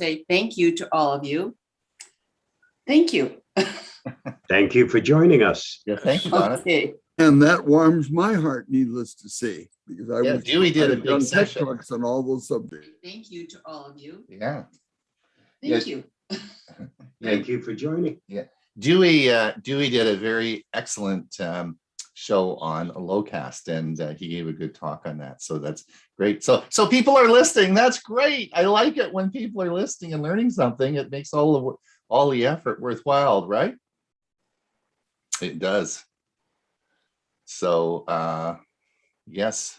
say thank you to all of you. Thank you. Thank you for joining us. Yeah, thank you, Donna. Okay. And that warms my heart, needless to say, because Dewey did a I've big done tech session. talks on all those subjects. Thank you to all of you. Yeah. Thank you. Thank you for joining. Dewey did a very excellent show on a Lowcast, and he gave a good talk on that. So that's great. So people are listening. That's great. I like it when people are listening and learning something. It makes all the effort worthwhile, right? It does. So yes.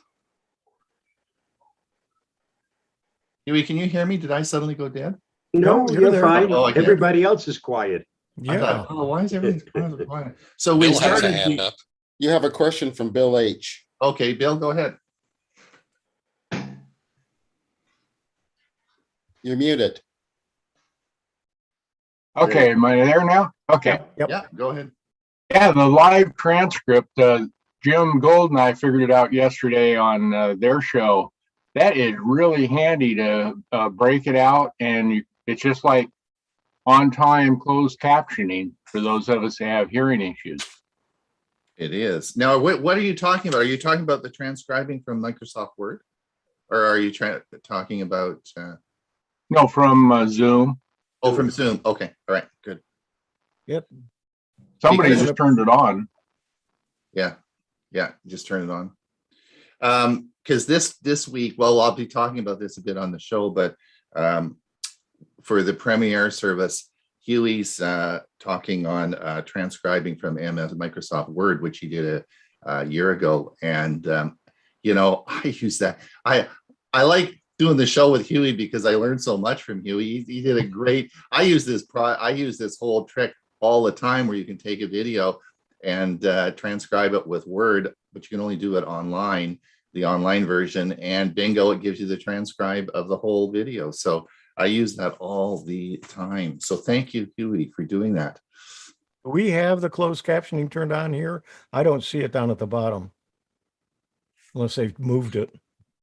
Huey, can you hear me? Did I suddenly go dead? No, you're there. fine. Oh, okay. Everybody else is quiet. I thought, Yeah. oh, why is everything quiet? So we Bill has a started. hand up. You have a question from Bill H. Okay, Bill, go ahead. You're muted. Okay, am I there now? Okay. Yep. Yeah, go ahead. Yeah, the live transcript, Jim Gold and I figured it out yesterday on their show. That is really handy to break it out, and it's just like on-time closed captioning for those of us who have hearing issues. It is. Now, what are you talking about? Are you talking about the transcribing from Microsoft Word? Or are you talking about... No, from Zoom. Oh, from Zoom. Okay. All right. Good. Yep. Somebody Because- just turned it on. Yeah. Yeah. Just turn it on. Because this week, well, I'll be talking about this a bit on the show, but for the premiere service, Hewie's talking on transcribing from Microsoft Word, which he did a year ago. And, you know, I use that. I like doing the show with Hewie because I learned so much from Hewie. He did a great, I use this whole trick all the time where you can take a video and transcribe it with Word, but you can only do it online, the online version, and bingo, it gives you the transcribe of the whole video. So I use that all the time. So thank you, Hewie, for doing that. We have the closed captioning turned on here. I don't see it down at the bottom. Unless they've moved it.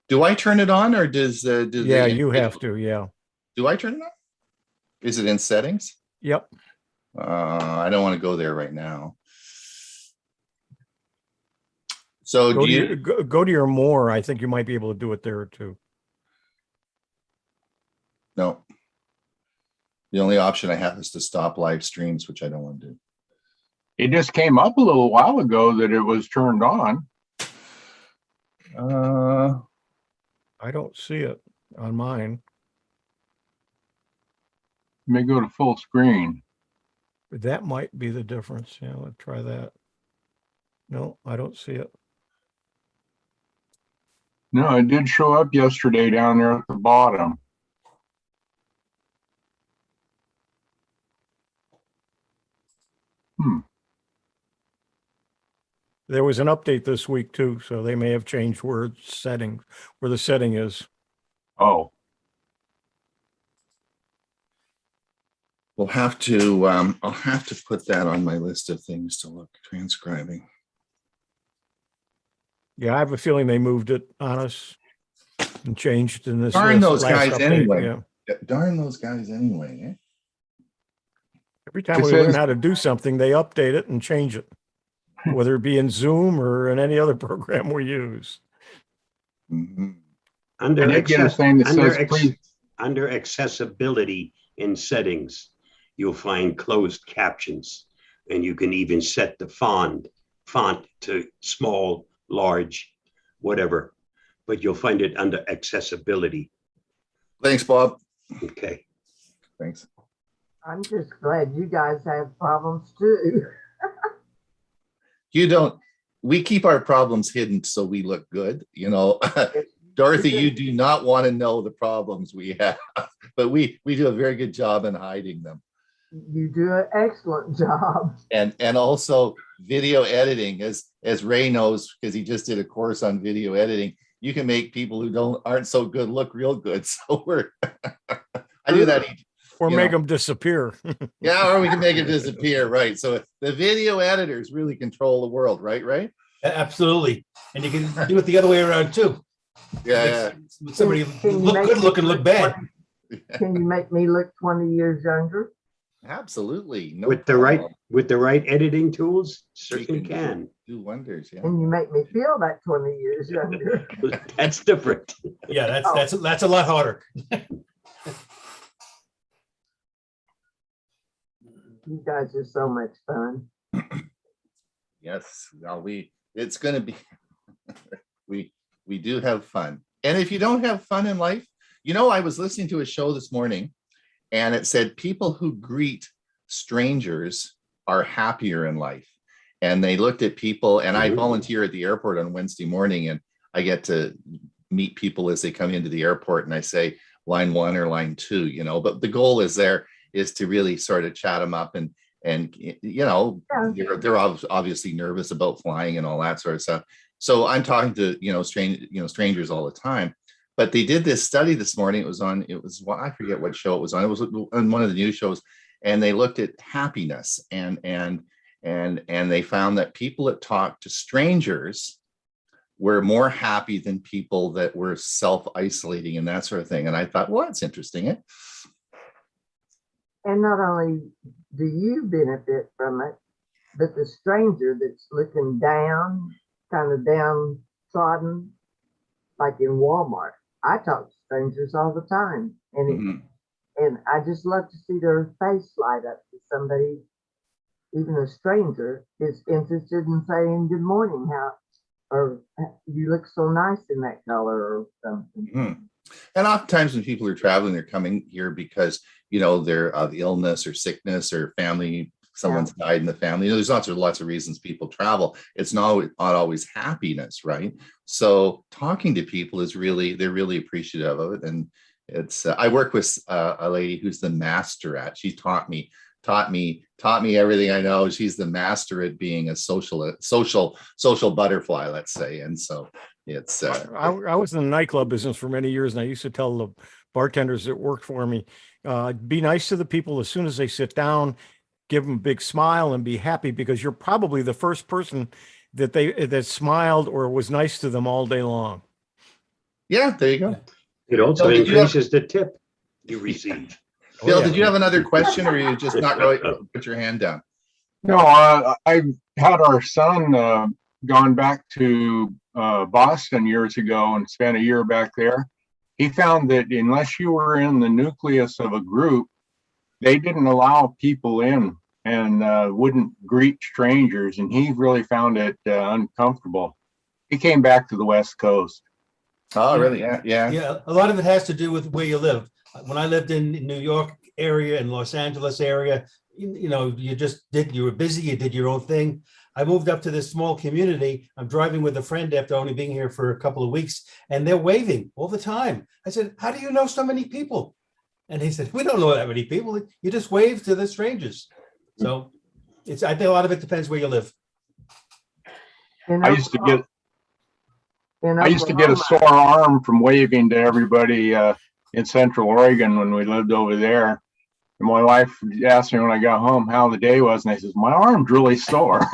Do I turn it on or does Yeah, you have to, yeah. Do I turn it on? Is it in settings? Yep. I don't want to go there right now. So Go to your more. I think you might be able to do it there too. No. The only option I have is to stop live streams, which I don't want to do. It just came up a little while ago that it was turned on. I don't see it on mine. Let me go to full screen. But that might be the difference. Yeah, let's try that. No, I don't see it. No, it did show up yesterday down there at the bottom. There was an update this week too, so they may have changed word settings where the setting is. Oh, We'll have to, I'll have to put that on my list of things to look, transcribing. Yeah, I have a feeling they moved it on us and changed in this. Darn those last guys update, anyway. Yeah. Darn those guys anyway. Eh? Every time It we learn says- how to do something, they update it and change it, whether it be in Zoom or in any other program we use. Mhm. Under, I did get a access- thing that under, says, ex- please. under accessibility in settings, you'll find closed captions, and you can even set the font to small, large, whatever, but you'll find it under accessibility. Thanks, Bob. Okay. Thanks. I'm just glad you guys have problems too. You don't, we keep our problems hidden so we look good, you know. Dorothy, you do not want to know the problems we have, but we do a very good job in hiding them. You do an excellent job. And also video editing, as Ray knows, because he just did a course on video editing, you can make people who aren't so good look real good. So I do that. Or You make know. them disappear. Yeah, or we can make it disappear, right? So the video editors really control the world, right? Right? Absolutely. And you can do it the other way around too. Yeah. Somebody Can you look make good, it look and look bad. Can you make me look 20 years younger? Absolutely. No With problem. the right editing tools, We certainly can. do wonders. Yeah. Can you make me feel that 20 years younger? That's different. Yeah, Oh. that's a lot harder. You guys are so much fun. Yes. Well, it's going to be, we do have fun. And if you don't have fun in life, I was listening to a show this morning and it said people who greet strangers are happier in life. And they looked at people, and I volunteer at the airport on Wednesday morning, and I get to meet people as they come into the airport, and I say line 1 or line 2, but the goal is to really sort of chat them up and they're obviously nervous about flying and all that sort of stuff. So I'm talking to strangers all the time. But they did this study this morning. I forget what show it was on. It was on one of the news shows, and they looked at happiness and they found that people that talked to strangers were more happy than people that were self-isolating and that sort of thing. And I thought, well, that's interesting. And not only do you benefit from it, but the stranger that's looking down, kind of downtrodden, like in Walmart. I talk to strangers all the time, and and I just love to see their face light up to somebody, even a stranger, is interested in saying good morning, or you look so nice in that color or something. And oftentimes when people are traveling, they're coming here because, they're of illness or sickness or family, someone's died in the family. There's lots of reasons people travel. It's not always happiness, right? So talking to people they're really appreciative of it. And it's, I work with a lady who's the master at, she taught me everything I know. She's the master at being a social butterfly, let's say. And so it's I was in the nightclub business for many years, and I used to tell the bartenders that worked for me, be nice to the people as soon as they sit down, give them a big smile and be happy, because you're probably the first person that smiled or was nice to them all day long. Yeah, there you go. It also Bill, increases the tip you receive. Bill, did you have another question, or you just not really put your hand down? No, I had our son gone back to Boston years ago and spent a year back there. He found that unless you were in the nucleus of a group, they didn't allow people in and wouldn't greet strangers. And he really found it uncomfortable. He came back to the West Coast. Oh, really? Yeah. Yeah, a lot of it has to do with where you live. When I lived in New York area and Los Angeles area, you were busy, you did your own thing. I moved up to this small community. I'm driving with a friend after only being here for a couple of weeks, and they're waving all the time. I said, how do you know so many people? And he said, we don't know that many people. You just wave to the strangers. So I think a lot of it depends where you live. I used to get a sore arm from waving to everybody in Central Oregon when we lived over there. And my wife asked me when I got home how the day was, and I says, my arm's really sore.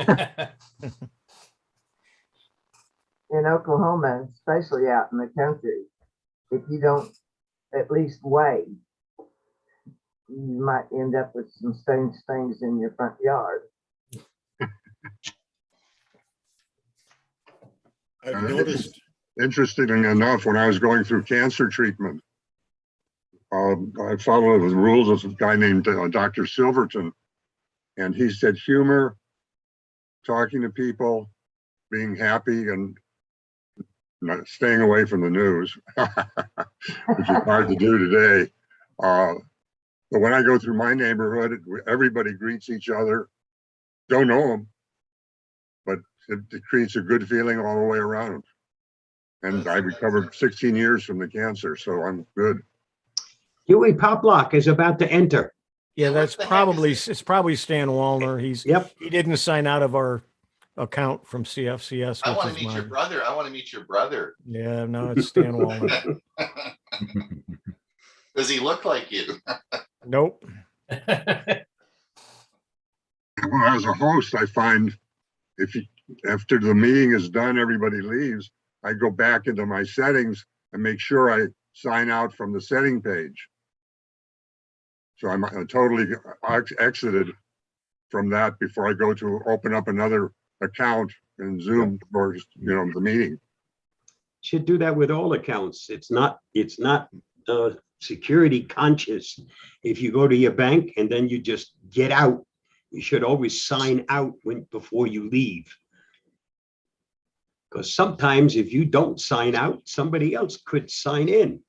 In Oklahoma, especially out in the country, if you don't at least wave, you might end up with some strange things in your front yard. I've noticed. Interestingly enough, when I was going through cancer treatment, I followed the rules of a guy named Dr. Silverton, and he said humor, talking to people, being happy, and not staying away from the news, which is hard to do today. But when I go through my neighborhood, everybody greets each other. Don't know them, but it creates a good feeling all the way around. And I recovered 16 years from the cancer, so I'm good. Hewie Poplock is about to enter. Yeah, it's probably Stan Wallner. He didn't sign out of our account from CFCS. I want to meet your brother. I want to meet your brother. Yeah, no, it's Stan Wallner. Does he look like you? Nope. As a host, I find after the meeting is done, everybody leaves, I go back into my settings and make sure I sign out from the setting page. So I'm totally exited from that before I go to open up another account in Zoom for, the meeting. Should do that with all accounts. It's not security conscious. If you go to your bank and then you just get out, you should always sign out before you leave. Because sometimes if you don't sign out, somebody else could sign in.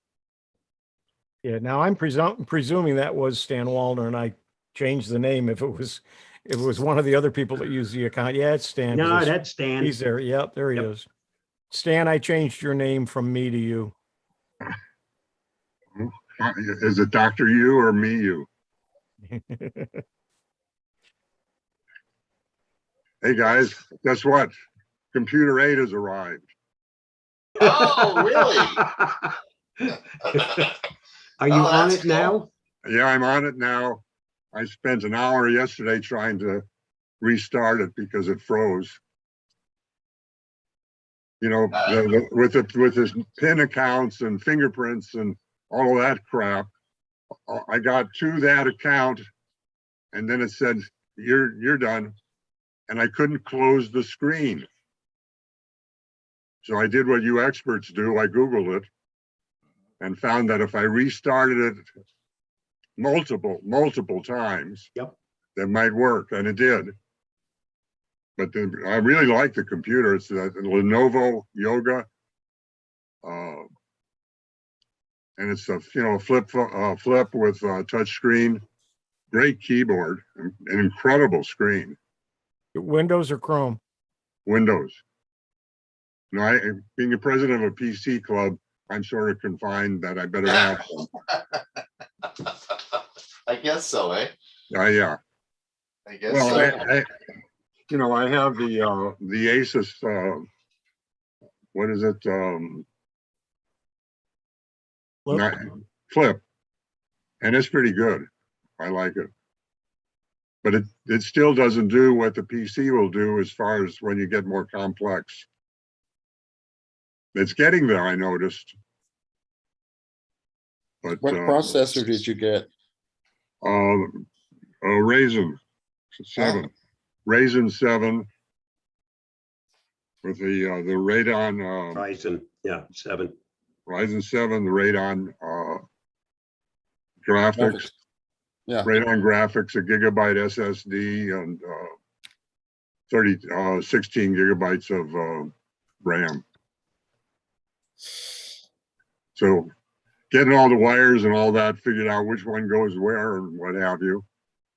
Yeah, now I'm presuming that was Stan Wallner, and I changed the name if it was one of the other people that used the account. Yeah, it's Stan. 'Cause No, that's Stan. he's there. Yep, there he Yep. is. Stan, I changed your name from me to you. Is it Dr. You or me you? Hey guys, guess what? Computer 8 has arrived. Oh, really? Are you Oh, on that's it now? Yeah, I'm on it now. I spent an hour yesterday trying to restart it because it froze. With this PIN accounts and fingerprints and all of that crap, I got to that account and then it said, you're done. And I couldn't close the screen. So I did what you experts do. I Googled it and found that if I restarted it multiple times, Yep. that might work, and it did. But I really like the computer. It's a Lenovo Yoga, and it's a flip with a touch screen, great keyboard, an incredible screen. Windows or Chrome? Windows. Now, being the president of a PC club, I'm sort of confined that I better have one. I guess so, eh? Yeah. I guess Well, so. I have the Asus. What is it? Flip? Flip, and it's pretty good. I like it, but it still doesn't do what the PC will do as far as when you get more complex. It's getting there, I noticed. But What processor did you get? Ryzen 7, Ryzen 7 with the Radeon Ryzen, 7. Ryzen 7, the Radeon graphics. Yeah. Radeon graphics, a gigabyte SSD, and 16 gigabytes of RAM. So getting all the wires and all that figured out which one goes where and what have you.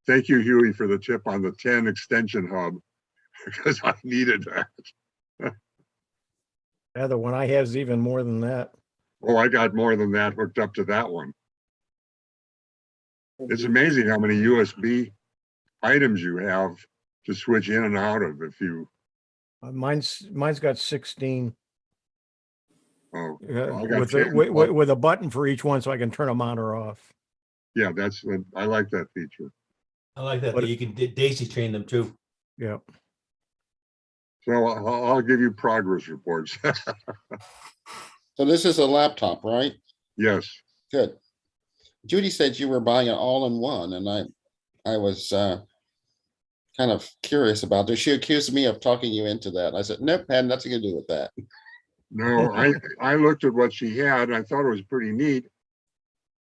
Thank you, Hewie, for the tip on the 10 extension hub, because I needed that. Yeah, the one I have is even more than that. Oh, I got more than that hooked up to that one. It's amazing how many USB items you have to switch in and out of if you. Mine's got 16 Oh, I got with 10. with a button for each one, so I can turn them on or off. Yeah, I like that feature. I like that you can daisy chain them too. Yeah. So I'll give you progress reports. So this is a laptop, right? Yes. Good. Judy said you were buying an all-in-one, and I was kind of curious about this. She accused me of talking you into that. I said, nope, had nothing to do with that. No, I looked at what she had and I thought it was pretty neat.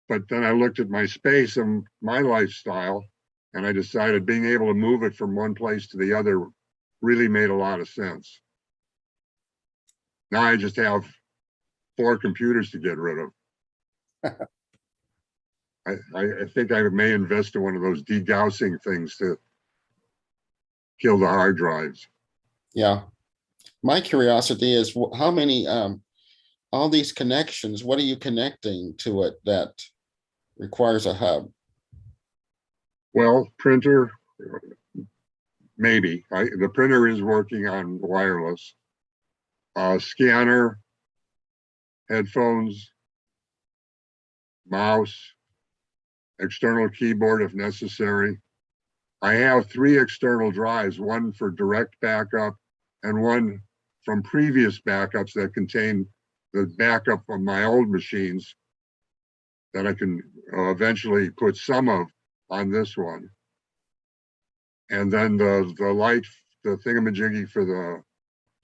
But then I looked at my space and my lifestyle, and I decided being able to move it from one place to the other really made a lot of sense. Now I just have 4 computers to get rid of. I think I may invest in one of those degaussing things to kill the hard drives. Yeah. My curiosity is how many, all these connections, what are you connecting to it that requires a hub? Well, printer, maybe. The printer is working on wireless. Scanner, headphones, mouse, external keyboard if necessary. I have 3 external drives, one for direct backup and one from previous backups that contain the backup of my old machines that I can eventually put some of on this one. And then the light, the thingamajiggy for the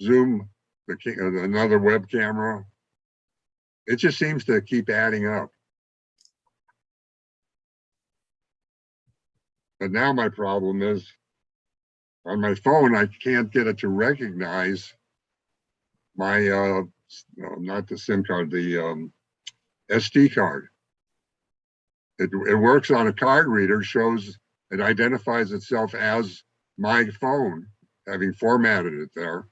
Zoom, another web camera. It just seems to keep adding up. But now my problem is on my phone, I can't get it to recognize my, not the SIM card, the SD card. It works on a card reader, shows it identifies itself as my phone, having formatted it there,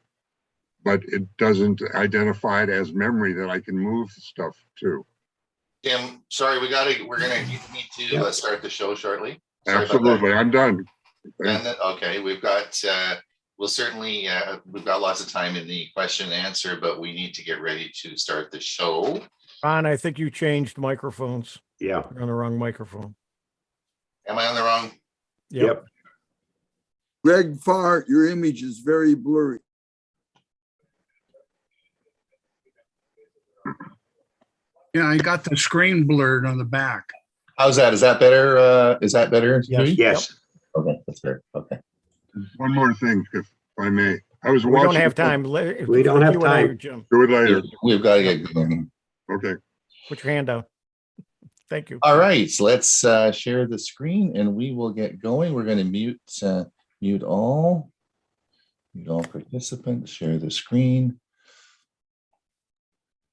but it doesn't identify it as memory that I can move stuff to. Tim, sorry, we're gonna need to start the show shortly. Sorry about that. Absolutely, I'm done. And then, okay, we've got, we'll certainly, we've got lots of time in the question and answer, but we need to get ready to start the show. Ron, I think you changed microphones. Yeah. You're on the wrong microphone. Am I on the wrong? Yep. Greg Farr, your image is very blurry. Yeah, I got the screen blurred on the back. How's that? Is that better? Is that better? Yes. Huey? Yes. Okay, that's fair. Okay. One more thing, if I may. I was We watching. don't have time. We don't have time. Jim, Do it later. We've got to get going. Okay. put your hand out. Thank you. All right, so let's share the screen and we will get going. We're going to mute all participants, share the screen,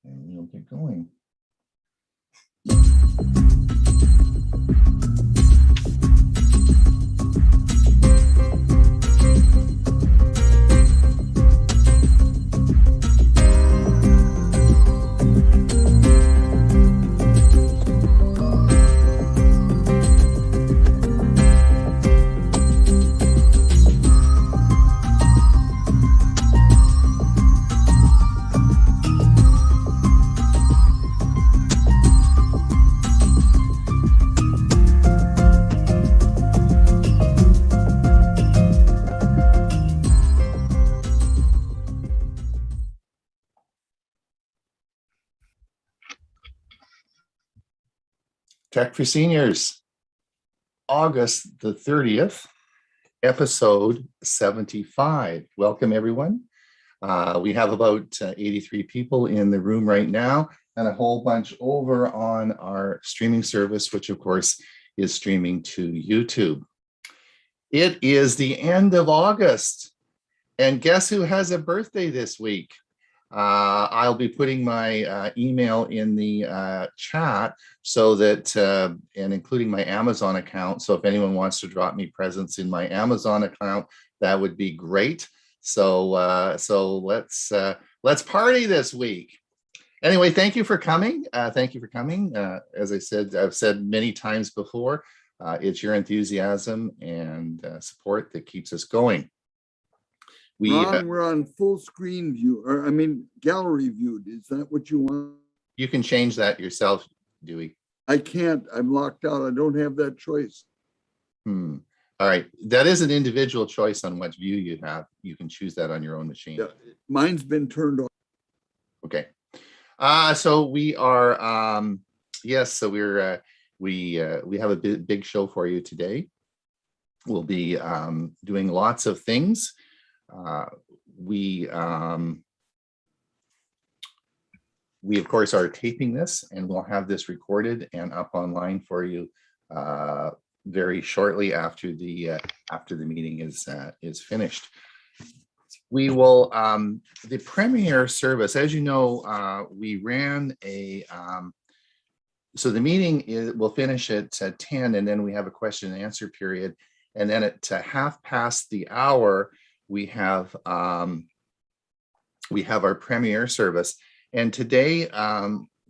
and we'll get going. Tech for Seniors, August the 30th, episode 75. Welcome, everyone. We have about 83 people in the room right now and a whole bunch over on our streaming service, which of course is streaming to YouTube. It is the end of August, and guess who has a birthday this week? I'll be putting my email in the chat so that, and including my Amazon account. So if anyone wants to drop me presents in my Amazon account, that would be great. So let's party this week. Anyway, thank you for coming. Thank you for coming. As I said, I've said many times before, it's your enthusiasm and support that keeps us going. Ron, we're on full screen view, or I mean, gallery viewed. Is that what you want? You can change that yourself, Dewey. I can't. I'm locked out. I don't have that choice. All right. That is an individual choice on what view you have. You can choose that on your own machine. Yeah, mine's been turned off. Okay. So we are, yes, so we have a big show for you today. We'll be doing lots of things. We of course are taping this, and we'll have this recorded and up online for you very shortly after the meeting is finished. We will the premiere service, as you know, we ran a so the meeting will finish at 10, and then we have a question and answer period, and then at half past the hour we have our premiere service. And today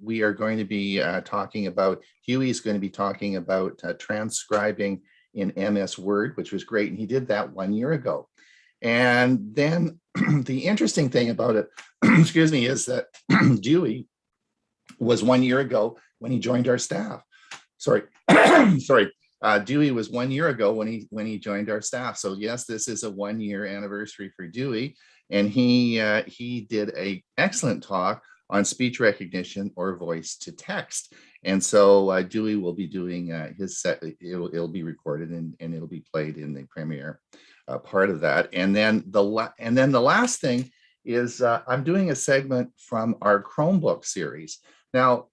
we are going to be talking about, Hewie is going to be talking about transcribing in MS Word, which was great. And he did that 1 year ago. And then the interesting thing about it, excuse me, is that Dewey was 1 year ago when he joined our staff. Sorry, sorry. Dewey was 1 year ago when he joined our staff. So yes, this is a 1 year anniversary for Dewey, and he did an excellent talk on speech recognition or voice to text. And so Dewey will be doing his set. It'll be recorded and it'll be played in the premiere part of that. And then the last thing is I'm doing a segment from our Chromebook series. Now,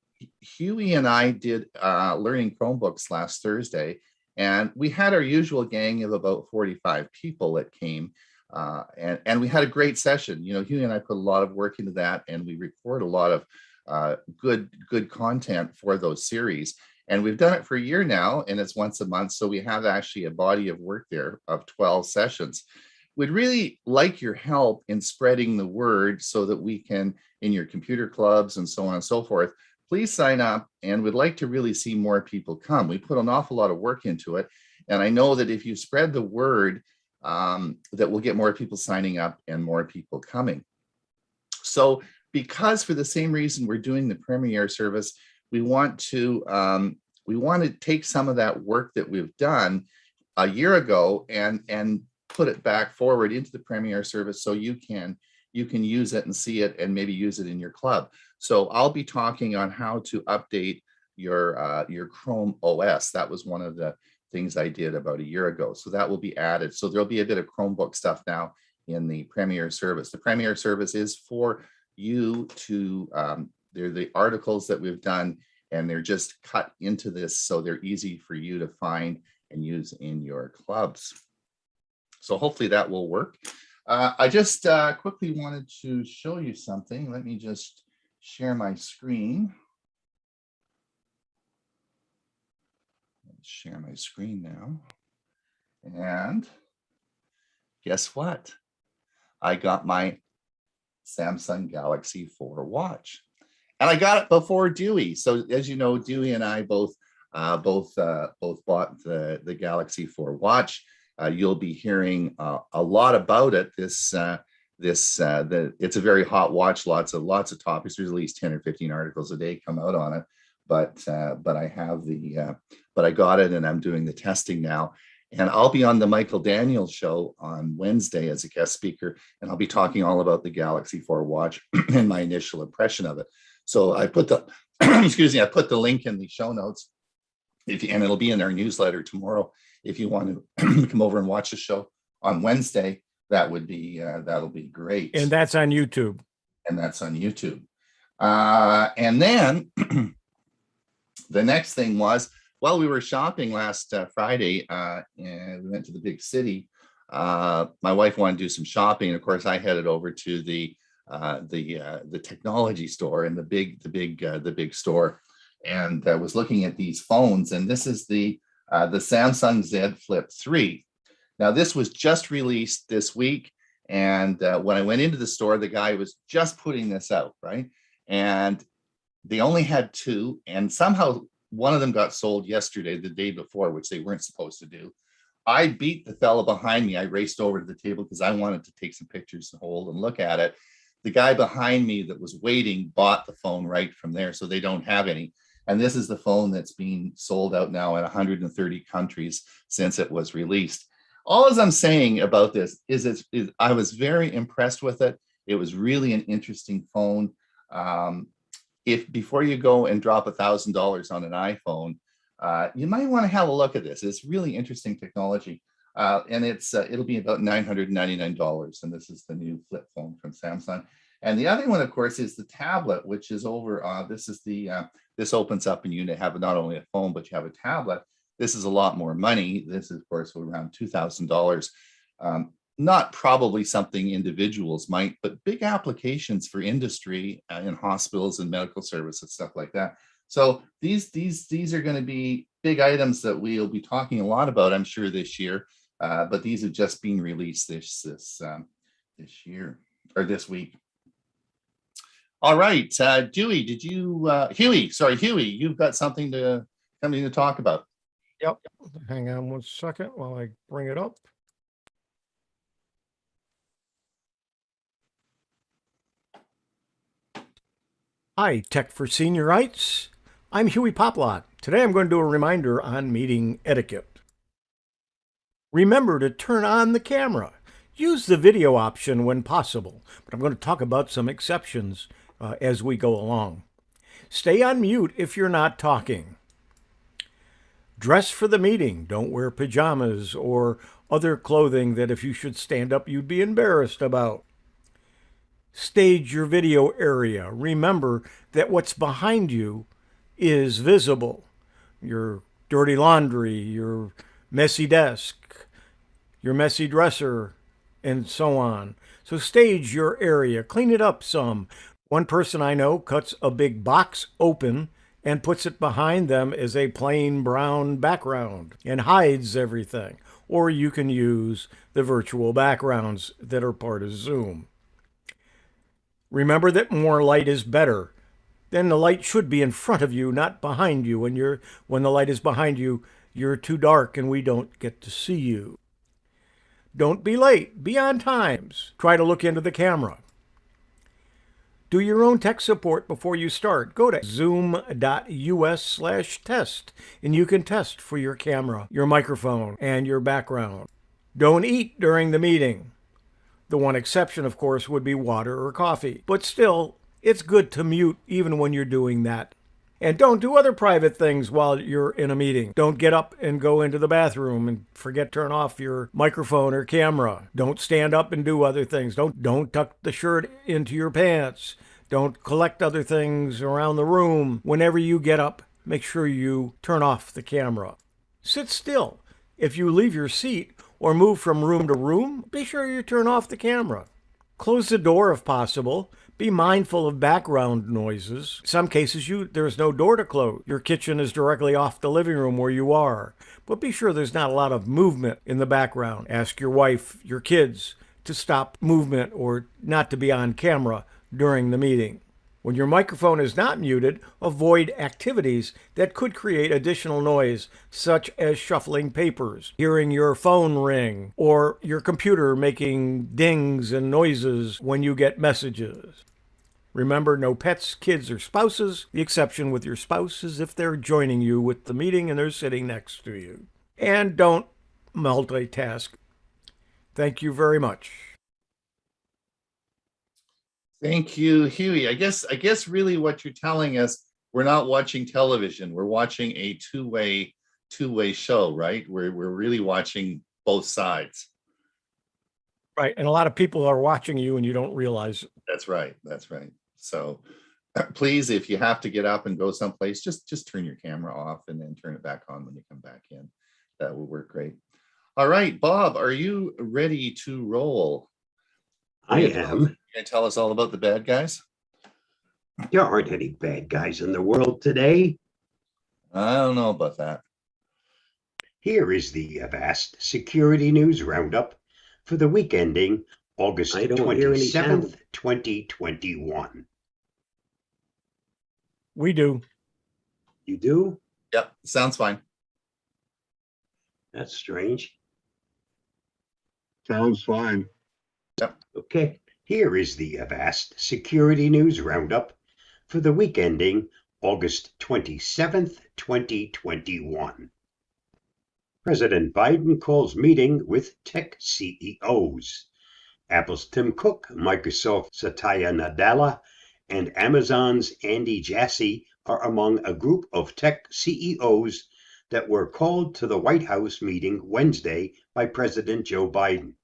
Hewie and I did learning Chromebooks last Thursday, and we had our usual gang of about 45 people that came, and we had a great session. You know, Hewie and I put a lot of work into that, and we record a lot of good content for those series. And we've done it for a year now, and it's once a month. So we have actually a body of work there of 12 sessions. We'd really like your help in spreading the word so that we can, in your computer clubs and so on and so forth, please sign up, and we'd like to really see more people come. We put an awful lot of work into it. And I know that if you spread the word, that we'll get more people signing up and more people coming. So because for the same reason we're doing the premiere service, we want to take some of that work that we've done a year ago and put it back forward into the premiere service so you can use it and see it and maybe use it in your club. So I'll be talking on how to update your Chrome OS. That was one of the things I did about a year ago. So that will be added. So there'll be a bit of Chromebook stuff now in the premiere service. The premiere service is for you to, they're the articles that we've done, and they're just cut into this so they're easy for you to find and use in your clubs. So hopefully that will work. I just quickly wanted to show you something. Let me just share my screen. Let's share my screen now. And guess what? I got my Samsung Galaxy 4 watch, and I got it before Dewey. So as you know, Dewey and I both bought the Galaxy 4 watch. You'll be hearing a lot about it. It's a very hot watch. Lots of topics. There's at least 10 or 15 articles a day come out on it. But I got it, and I'm doing the testing now. And I'll be on the Michael Daniels show on Wednesday as a guest speaker, and I'll be talking all about the Galaxy 4 watch and my initial impression of it. So I put the I put the link in the show notes, and it'll be in our newsletter tomorrow. If you want to come over and watch the show on Wednesday, that'll be great. And that's on YouTube. And that's on YouTube. And then the next thing was, while we were shopping last Friday, and we went to the big city, my wife wanted to do some shopping. And of course, I headed over to the technology store and the big store, and I was looking at these phones. And this is the Samsung Z Flip 3. Now, this was just released this week, and when I went into the store, the guy was just putting this out, right? And they only had two, and somehow one of them got sold yesterday, the day before, which they weren't supposed to do. I beat the fella behind me. I raced over to the table because I wanted to take some pictures and hold and look at it. The guy behind me that was waiting bought the phone right from there, so they don't have any. And this is the phone that's being sold out now in 130 countries since it was released. All as I'm saying about this is I was very impressed with it. It was really an interesting phone. If before you go and drop $1,000 on an iPhone, you might want to have a look at this. It's really interesting technology. And it'll be about $999. And this is the new flip phone from Samsung. And the other one, of course, is the tablet, which is over. This opens up and you have not only a phone, but you have a tablet. This is a lot more money. This is, of course, around $2,000. Not probably something individuals might, but big applications for industry in hospitals and medical services, stuff like that. So these are going to be big items that we'll be talking a lot about, I'm sure, this year. But these have just been released this year or this week. All right, Hewie, you've got something to talk about. Yep. Hang on one second while I bring it up. Hi, Tech for Seniorites. I'm Hewie Poplock. Today I'm going to do a reminder on meeting etiquette. Remember to turn on the camera. Use the video option when possible, but I'm going to talk about some exceptions as we go along. Stay on mute if you're not talking. Dress for the meeting. Don't wear pajamas or other clothing that if you should stand up, you'd be embarrassed about. Stage your video area. Remember that what's behind you is visible. Your dirty laundry, your messy desk, your messy dresser, and so on. So stage your area. Clean it up some. One person I know cuts a big box open and puts it behind them as a plain brown background and hides everything. Or you can use the virtual backgrounds that are part of Zoom. Remember that more light is better. Then the light should be in front of you, not behind you. When the light is behind you, you're too dark and we don't get to see you. Don't be late. Be on times. Try to look into the camera. Do your own tech support before you start. Go to zoom.us/test and you can test for your camera, your microphone, and your background. Don't eat during the meeting. The one exception, of course, would be water or coffee. But still, it's good to mute even when you're doing that. And don't do other private things while you're in a meeting. Don't get up and go into the bathroom and forget to turn off your microphone or camera. Don't stand up and do other things. Don't tuck the shirt into your pants. Don't collect other things around the room. Whenever you get up, make sure you turn off the camera. Sit still. If you leave your seat or move from room to room, be sure you turn off the camera. Close the door if possible. Be mindful of background noises. In some cases, there's no door to close. Your kitchen is directly off the living room where you are. But be sure there's not a lot of movement in the background. Ask your wife, your kids, to stop movement or not to be on camera during the meeting. When your microphone is not muted, avoid activities that could create additional noise, such as shuffling papers, hearing your phone ring, or your computer making dings and noises when you get messages. Remember, no pets, kids, or spouses. The exception with your spouse is if they're joining you with the meeting and they're sitting next to you. And don't multitask. Thank you very much. Thank you, Hewie. I guess really what you're telling us, we're not watching television. We're watching a two-way show, right? We're really watching both sides. Right. And a lot of people are watching you and you don't realize it. That's right. That's right. So please, if you have to get up and go someplace, just turn your camera off and then turn it back on when you come back in. That will work great. All right, Bob, are you ready to roll? I am. You gonna tell us all about the bad guys? There aren't any bad guys in the world today. I don't know about that. Here is the Avast Security News Roundup for the week ending August 27th, 2021. We do. You do? Yep, sounds fine. That's strange. Sounds fine. Okay, here is the Avast Security News Roundup for the week ending August 27th, 2021. President Biden calls meeting with tech CEOs. Apple's Tim Cook, Microsoft's Satya Nadella, and Amazon's Andy Jassy are among a group of tech CEOs that were called to the White House meeting Wednesday by President Joe Biden.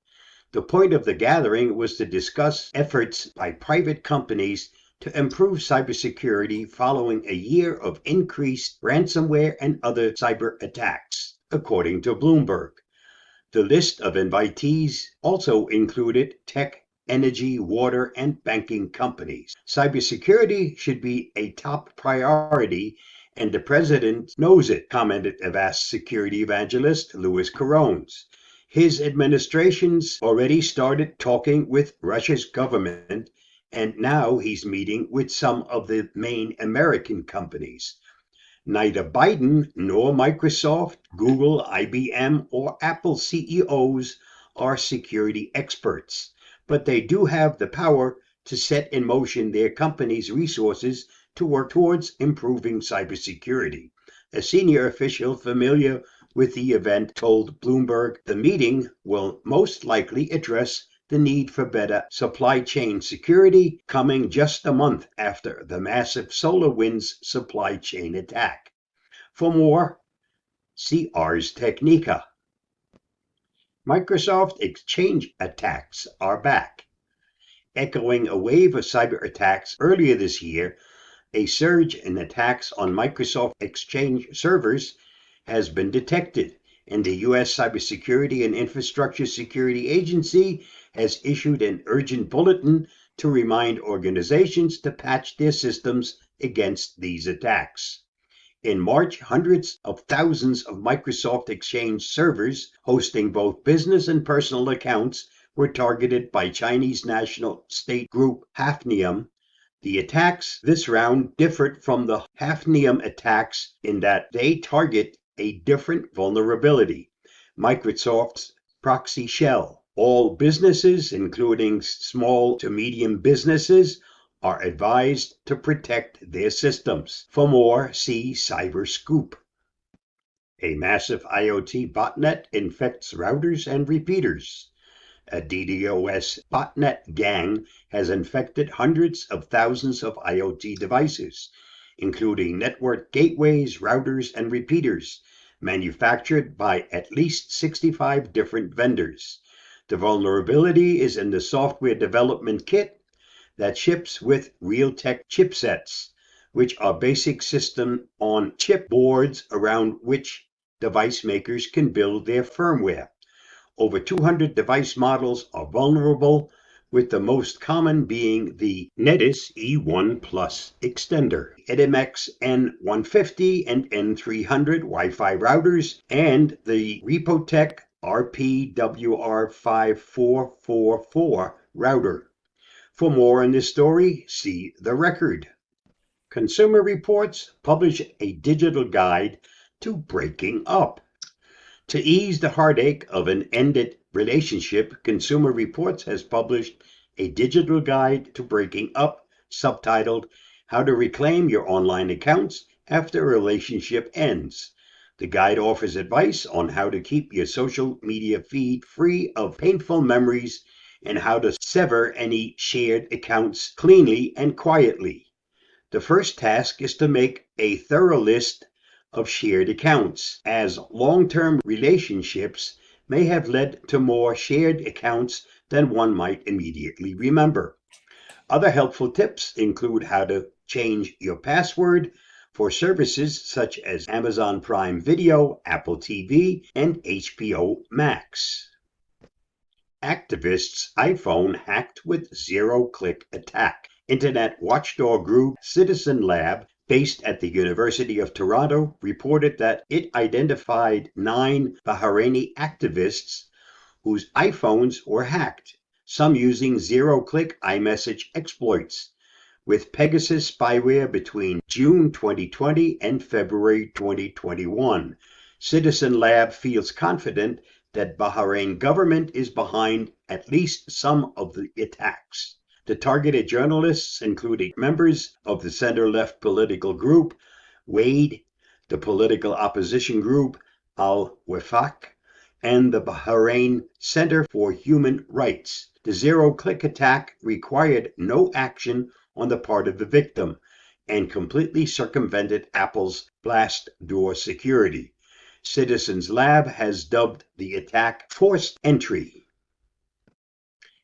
The point of the gathering was to discuss efforts by private companies to improve cybersecurity following a year of increased ransomware and other cyber attacks, according to Bloomberg. The list of invitees also included tech, energy, water, and banking companies. Cybersecurity should be a top priority, and the president knows it, commented Avast security evangelist Louis Carones. His administration's already started talking with Russia's government, and now he's meeting with some of the main American companies. Neither Biden nor Microsoft, Google, IBM, or Apple CEOs are security experts, but they do have the power to set in motion their company's resources to work towards improving cybersecurity. A senior official familiar with the event told Bloomberg the meeting will most likely address the need for better supply chain security, coming just a month after the massive SolarWinds supply chain attack. For more, see Ars Technica. Microsoft Exchange attacks are back. Echoing a wave of cyber attacks earlier this year, a surge in attacks on Microsoft Exchange servers has been detected, and the U.S. Cybersecurity and Infrastructure Security Agency has issued an urgent bulletin to remind organizations to patch their systems against these attacks. In March, hundreds of thousands of Microsoft Exchange servers hosting both business and personal accounts were targeted by Chinese national state group Hafnium. The attacks this round differed from the Hafnium attacks in that they target a different vulnerability, Microsoft's proxy shell. All businesses, including small to medium businesses, are advised to protect their systems. For more, see Cyber Scoop. A massive IoT botnet infects routers and repeaters. A DDoS botnet gang has infected hundreds of thousands of IoT devices, including network gateways, routers, and repeaters, manufactured by at least 65 different vendors. The vulnerability is in the software development kit that ships with Realtek chipsets, which are basic system-on-chip boards around which device makers can build their firmware. Over 200 device models are vulnerable, with the most common being the Netis E1 Plus extender, Edimex N150 and N300 Wi-Fi routers, and the Repotech RPWR5444 router. For more on this story, see The Record. Consumer Reports publish a digital guide to breaking up. To ease the heartache of an ended relationship, Consumer Reports has published a digital guide to breaking up, subtitled How to Reclaim Your Online Accounts After a Relationship Ends. The guide offers advice on how to keep your social media feed free of painful memories and how to sever any shared accounts cleanly and quietly. The first task is to make a thorough list of shared accounts, as long-term relationships may have led to more shared accounts than one might immediately remember. Other helpful tips include how to change your password for services such as Amazon Prime Video, Apple TV, and HBO Max. Activists' iPhone hacked with zero-click attack. Internet watchdog group Citizen Lab, based at the University of Toronto, reported that it identified 9 Bahraini activists whose iPhones were hacked, some using zero-click iMessage exploits, with Pegasus spyware between June 2020 and February 2021. Citizen Lab feels confident that Bahrain government is behind at least some of the attacks. The targeted journalists included members of the center-left political group WADE, the political opposition group Al-Wefaq, and the Bahrain Center for Human Rights. The zero-click attack required no action on the part of the victim and completely circumvented Apple's blast door security. Citizens Lab has dubbed the attack forced entry.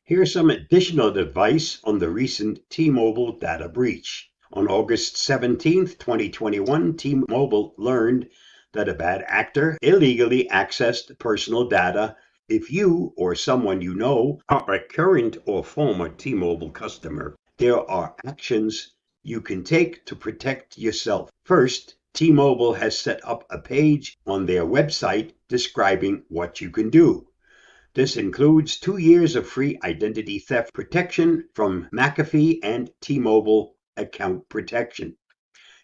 Here's some additional advice on the recent T-Mobile data breach. On August 17, 2021, T-Mobile learned that a bad actor illegally accessed personal data. If you or someone you know are a current or former T-Mobile customer, there are actions you can take to protect yourself. First, T-Mobile has set up a page on their website describing what you can do. This includes 2 years of free identity theft protection from McAfee and T-Mobile account protection.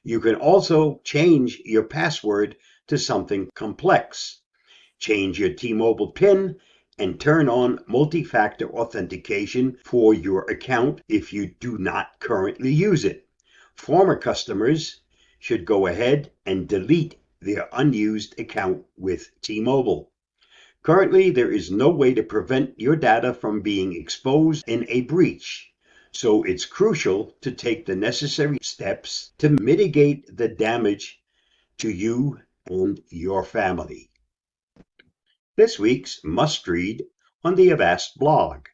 You can also change your password to something complex. Change your T-Mobile PIN and turn on multi-factor authentication for your account if you do not currently use it. Former customers should go ahead and delete their unused account with T-Mobile. Currently, there is no way to prevent your data from being exposed in a breach, so it's crucial to take the necessary steps to mitigate the damage to you and your family. This week's must-read on the Avast blog.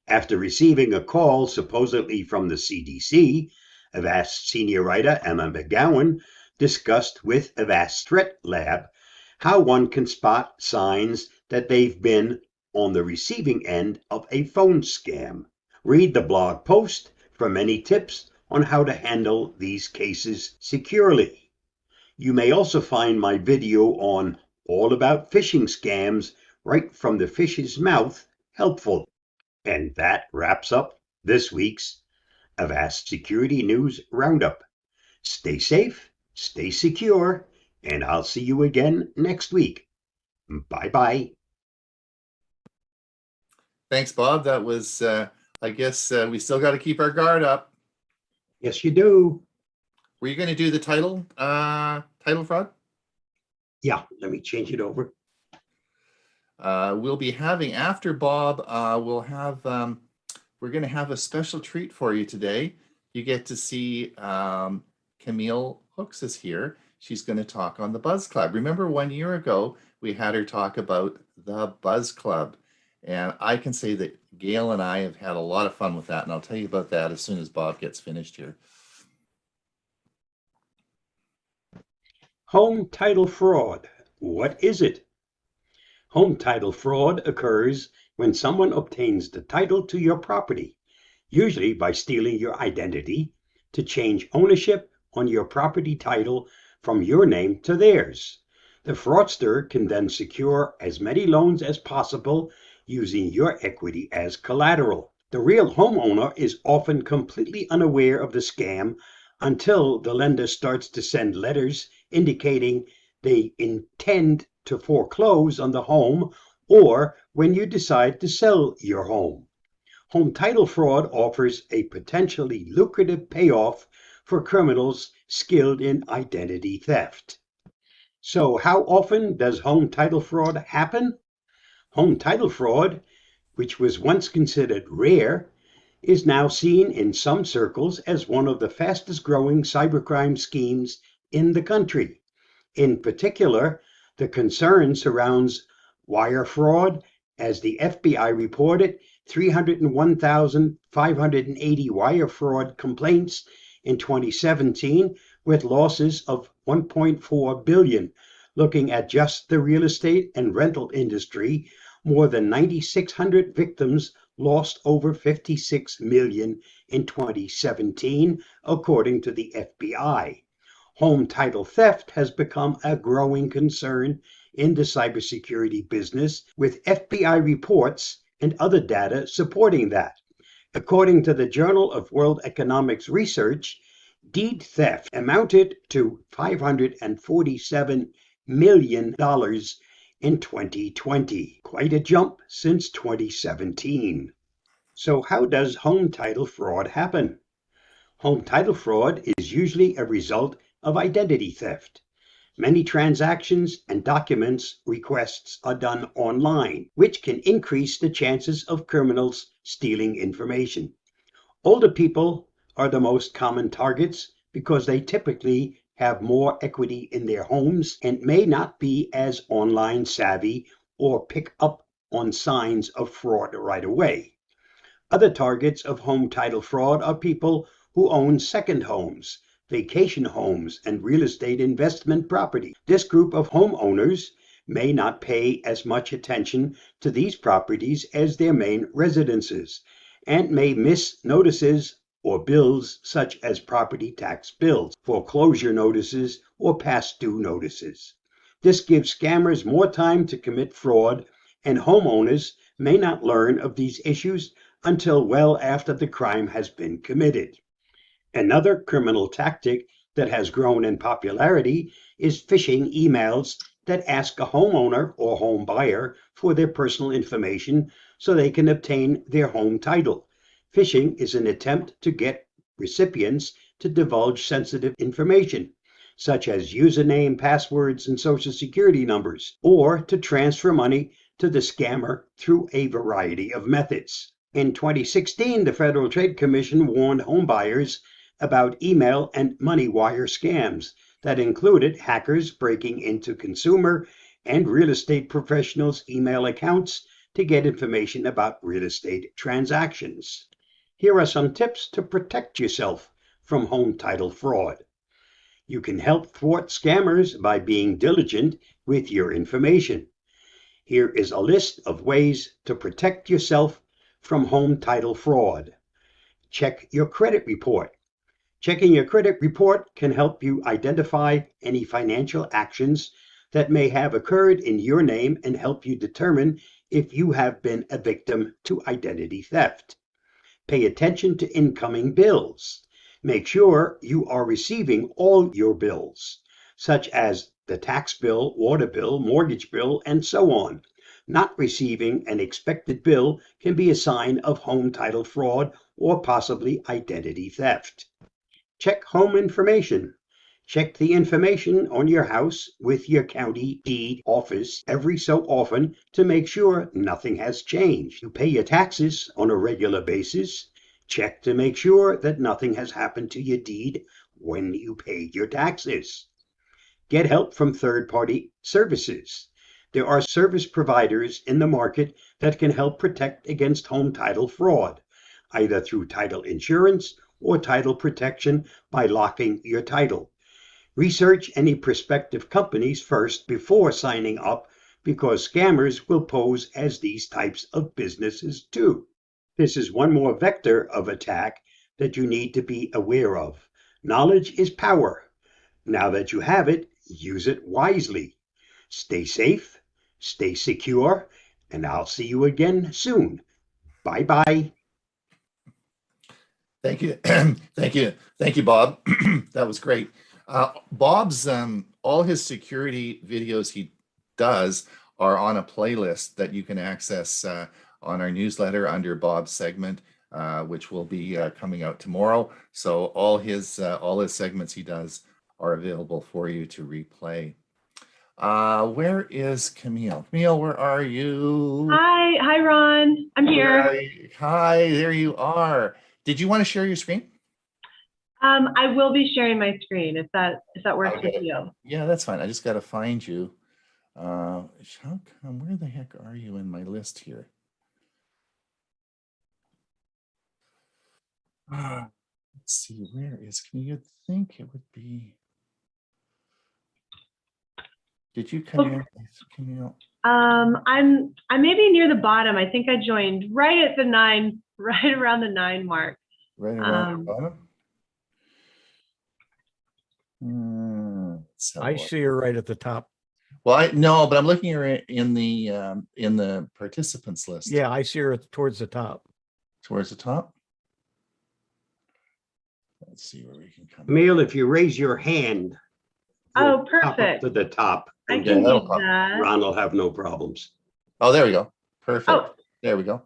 After receiving a call supposedly from the CDC, Avast senior writer Emma McGowan discussed with Avast Threat Lab how one can spot signs that they've been on the receiving end of a phone scam. Read the blog post for many tips on how to handle these cases securely. You may also find my video on all about phishing scams right from the fish's mouth helpful. And that wraps up this week's Avast Security News Roundup. Stay safe, stay secure, and I'll see you again next week. Bye-bye. Thanks, Bob. That was, I guess we still got to keep our guard up. Yes, you do. Were you going to do the title fraud? Yeah, let me change it over. We'll be having, after Bob, we're going to have a special treat for you today. You get to see Camille Hooks is here. She's going to talk on the Buzz Club. Remember 1 year ago, we had her talk about the Buzz Club. And I can say that Gail and I have had a lot of fun with that. And I'll tell you about that as soon as Bob gets finished here. Home title fraud. What is it? Home title fraud occurs when someone obtains the title to your property, usually by stealing your identity, to change ownership on your property title from your name to theirs. The fraudster can then secure as many loans as possible using your equity as collateral. The real homeowner is often completely unaware of the scam until the lender starts to send letters indicating they intend to foreclose on the home, or when you decide to sell your home. Home title fraud offers a potentially lucrative payoff for criminals skilled in identity theft. So how often does home title fraud happen? Home title fraud, which was once considered rare, is now seen in some circles as one of the fastest growing cybercrime schemes in the country. In particular, the concern surrounds wire fraud, as the FBI reported 301,580 wire fraud complaints in 2017 with losses of $1.4 billion. Looking at just the real estate and rental industry, more than 9,600 victims lost over $56 million in 2017, according to the FBI. Home title theft has become a growing concern in the cybersecurity business, with FBI reports and other data supporting that. According to the Journal of World Economics Research, deed theft amounted to $547 million in 2020, quite a jump since 2017. So how does home title fraud happen? Home title fraud is usually a result of identity theft. Many transactions and documents requests are done online, which can increase the chances of criminals stealing information. Older people are the most common targets because they typically have more equity in their homes and may not be as online savvy or pick up on signs of fraud right away. Other targets of home title fraud are people who own second homes, vacation homes, and real estate investment property. This group of homeowners may not pay as much attention to these properties as their main residences and may miss notices or bills such as property tax bills, foreclosure notices, or past due notices. This gives scammers more time to commit fraud, and homeowners may not learn of these issues until well after the crime has been committed. Another criminal tactic that has grown in popularity is phishing emails that ask a homeowner or home buyer for their personal information so they can obtain their home title. Phishing is an attempt to get recipients to divulge sensitive information, such as username, passwords, and social security numbers, or to transfer money to the scammer through a variety of methods. In 2016, the Federal Trade Commission warned homebuyers about email and money wire scams that included hackers breaking into consumer and real estate professionals' email accounts to get information about real estate transactions. Here are some tips to protect yourself from home title fraud. You can help thwart scammers by being diligent with your information. Here is a list of ways to protect yourself from home title fraud. Check your credit report. Checking your credit report can help you identify any financial actions that may have occurred in your name and help you determine if you have been a victim to identity theft. Pay attention to incoming bills. Make sure you are receiving all your bills, such as the tax bill, water bill, mortgage bill, and so on. Not receiving an expected bill can be a sign of home title fraud or possibly identity theft. Check home information. Check the information on your house with your county deed office every so often to make sure nothing has changed. You pay your taxes on a regular basis. Check to make sure that nothing has happened to your deed when you paid your taxes. Get help from third-party services. There are service providers in the market that can help protect against home title fraud, either through title insurance or title protection by locking your title. Research any prospective companies first before signing up because scammers will pose as these types of businesses too. This is one more vector of attack that you need to be aware of. Knowledge is power. Now that you have it, use it wisely. Stay safe, stay secure, and I'll see you again soon. Bye-bye. Thank you. Thank you. Thank you, Bob. That was great. Bob's, all his security videos he does are on a playlist that you can access on our newsletter under Bob's segment, which will be coming out tomorrow. So all his segments he does are available for you to replay. Where is Camille? Camille, where are you? Hi, Ron. I'm here. Hi, there you are. Did you want to share your screen? I will be sharing my screen if that works Okay. with you. Yeah, that's fine. I just got to find you. How come? Where the heck are you in my list here? Let's see. Where is? Can you think it would be? Did you come in? Camille? I may be near the bottom. I think I joined right at the 9, right around the 9 mark. Right around the bottom. I see her right at the top. Well, no, but I'm looking at her in the participants list. Yeah, I see her towards the top. Towards the top. Let's see where we can come. Camille, if you raise your hand, Oh, pop up perfect. to the top. I and can then do that. Ron will have no problems. Oh, there we go. Perfect. Oh. There we go.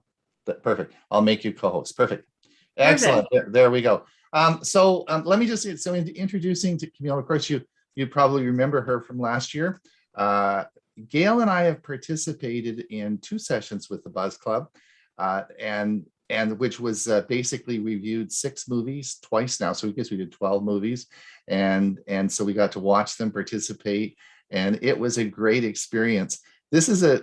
Perfect. I'll make you co-host. Perfect. Excellent. There we go. Let me just say, so introducing to Camille, of course, you probably remember her from last year. Gail and I have participated in 2 sessions with the Buzz Club, and which was basically reviewed 6 movies twice now. So I guess we did 12 movies, and so we got to watch them, participate, and it was a great experience. This is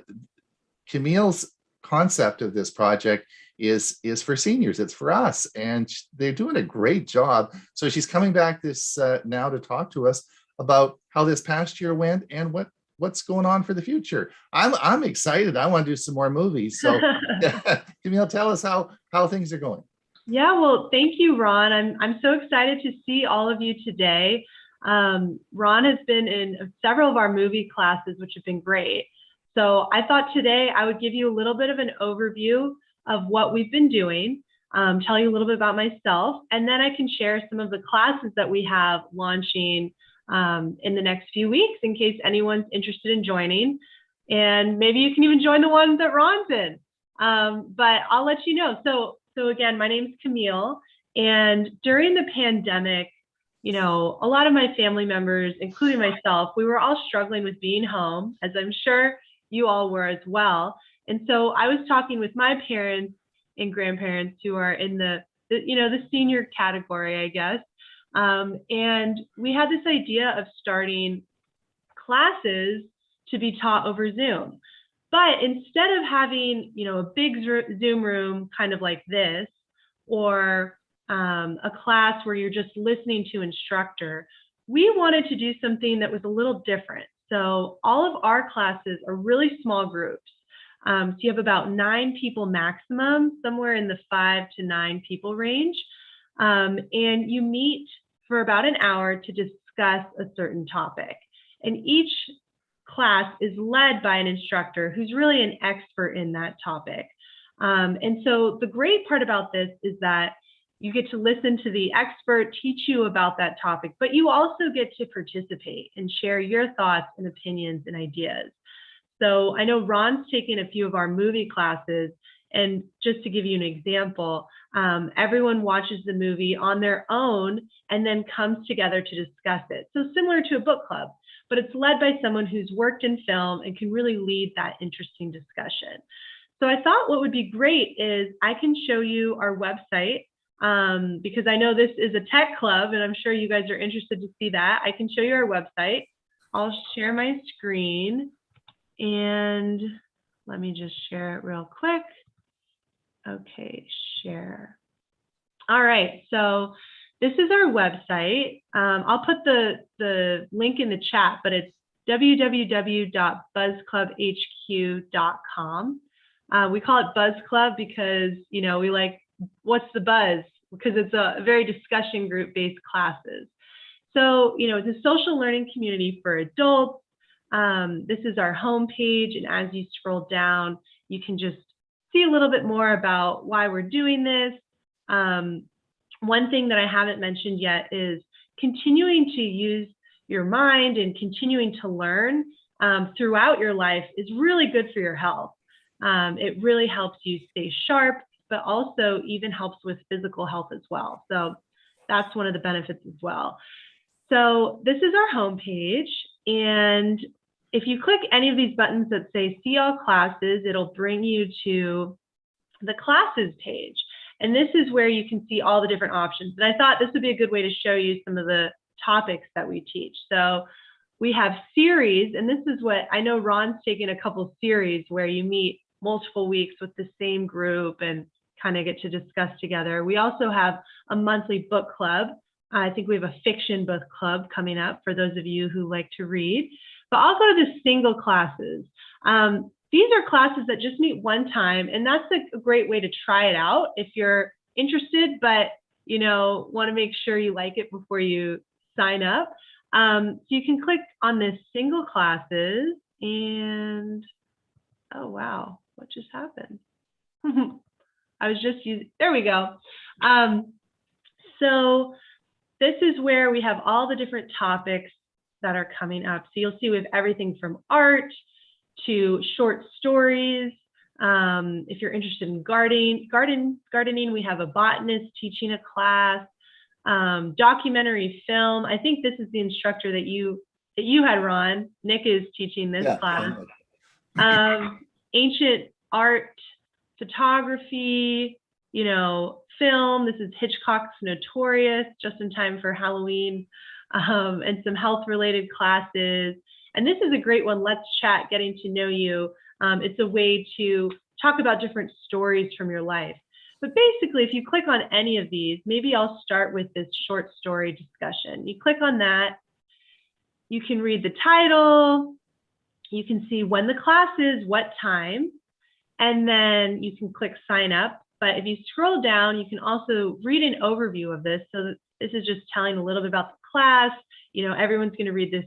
Camille's concept of this project is for seniors. It's for us, and they're doing a great job. So she's coming back this now to talk to us about how this past year went and what's going on for the future. I'm excited. I want to do some more movies. So Camille, tell us how things are going. Yeah, well, thank you, Ron. I'm so excited to see all of you today. Ron has been in several of our movie classes, which have been great. So I thought today I would give you a little bit of an overview of what we've been doing, tell you a little bit about myself, and then I can share some of the classes that we have launching in the next few weeks in case anyone's interested in joining. And maybe you can even join the ones that Ron's in. But I'll let you know. So again, my name's Camille, and during the pandemic, a lot of my family members, including myself, we were all struggling with being home, as I'm sure you all were as well. And so I was talking with my parents and grandparents who are in the senior category, I guess. And we had this idea of starting classes to be taught over Zoom. But instead of having, a big Zoom room kind of like this, or a class where you're just listening to instructor, we wanted to do something that was a little different. So all of our classes are really small groups. So you have about 9 people maximum, somewhere in the 5 to 9 people range. And you meet for about an hour to discuss a certain topic. And each class is led by an instructor who's really an expert in that topic. And so the great part about this is that you get to listen to the expert teach you about that topic, but you also get to participate and share your thoughts and opinions and ideas. So I know Ron's taken a few of our movie classes, and just to give you an example, everyone watches the movie on their own and then comes together to discuss it. So similar to a book club, but it's led by someone who's worked in film and can really lead that interesting discussion. So I thought what would be great is I can show you our website, because I know this is a tech club and I'm sure you guys are interested to see that. I can show you our website. I'll share my screen and let me just share it real quick. Okay, share. All right, so this is our website. I'll put the link in the chat, but it's www.buzzclubhq.com. We call it Buzz Club because, we like, what's the buzz? Because it's a very discussion group based classes. So, it's a social learning community for adults. This is our homepage. And as you scroll down, you can just see a little bit more about why we're doing this. One thing that I haven't mentioned yet is continuing to use your mind and continuing to learn throughout your life is really good for your health. It really helps you stay sharp, but also even helps with physical health as well. So that's one of the benefits as well. So this is our homepage. And if you click any of these buttons that say see all classes, it'll bring you to the classes page. And this is where you can see all the different options. And I thought this would be a good way to show you some of the topics that we teach. So we have series, and this is what I know Ron's taken a couple series where you meet multiple weeks with the same group and kind of get to discuss together. We also have a monthly book club. I think we have a fiction book club coming up for those of you who like to read, but also the single classes. These are classes that just meet one time, and that's a great way to try it out if you're interested, but want to make sure you like it before you sign up. So you can click on this single classes and, oh wow, what just happened? I was just using, there we go. So this is where we have all the different topics that are coming up. So you'll see we have everything from art to short stories. If you're interested in gardening, we have a botanist teaching a class, documentary film. I think this is the instructor that you had, Ron. Nick is teaching this class. Ancient art, photography, film. This is Hitchcock's Notorious, just in time for Halloween, and some health related classes. And this is a great one, Let's Chat, Getting to Know You. It's a way to talk about different stories from your life. But basically, if you click on any of these, maybe I'll start with this short story discussion. You click on that, you can read the title, you can see when the class is, what time, and then you can click sign up. But if you scroll down, you can also read an overview of this. So this is just telling a little bit about the class. Everyone's going to read this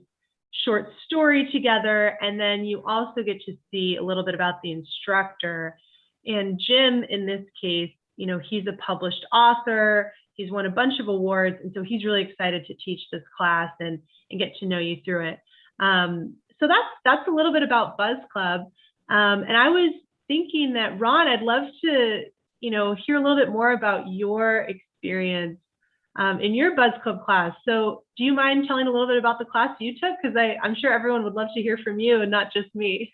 short story together, and then you also get to see a little bit about the instructor. And Jim, in this case, he's a published author, he's won a bunch of awards, and so he's really excited to teach this class and get to know you through it. So that's a little bit about Buzz Club. And I was thinking that, Ron, I'd love to hear a little bit more about your experience in your Buzz Club class. So do you mind telling a little bit about the class you took? Because I'm sure everyone would love to hear from you and not just me.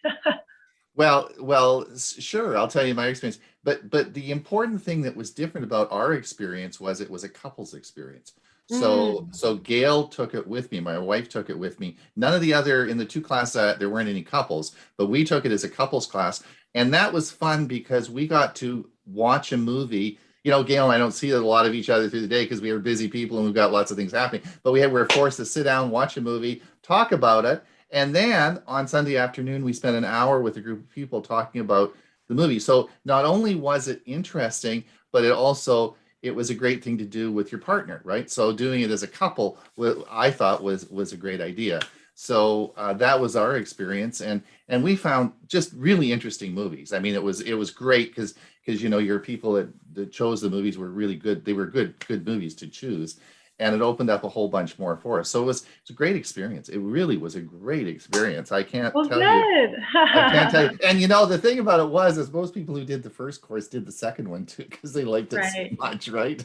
Sure. I'll tell you my experience. But the important thing that was different about our experience was it was a couple's experience. So Gail took it with me. My wife took it with me. None of the other in the two classes, there weren't any couples, but we took it as a couples class, and that was fun because we got to watch a movie. You know, Gail and I don't see a lot of each other through the day because we are busy people and we've got lots of things happening. But we were forced to sit down, watch a movie, talk about it. And then on Sunday afternoon, we spent an hour with a group of people talking about the movie. So not only was it interesting, but it was a great thing to do with your partner, right? So doing it as a couple, I thought was a great idea. So that was our experience, and we found just really interesting movies. I mean, it was great because you know your people that chose the movies were really good. They were good movies to choose. And it opened up a whole bunch more for us. So it was a great experience. It really was a great experience. I can't tell you. I can't tell you. And you know, the thing about it is most people who did the first course did the second one too, because they liked it so much, right?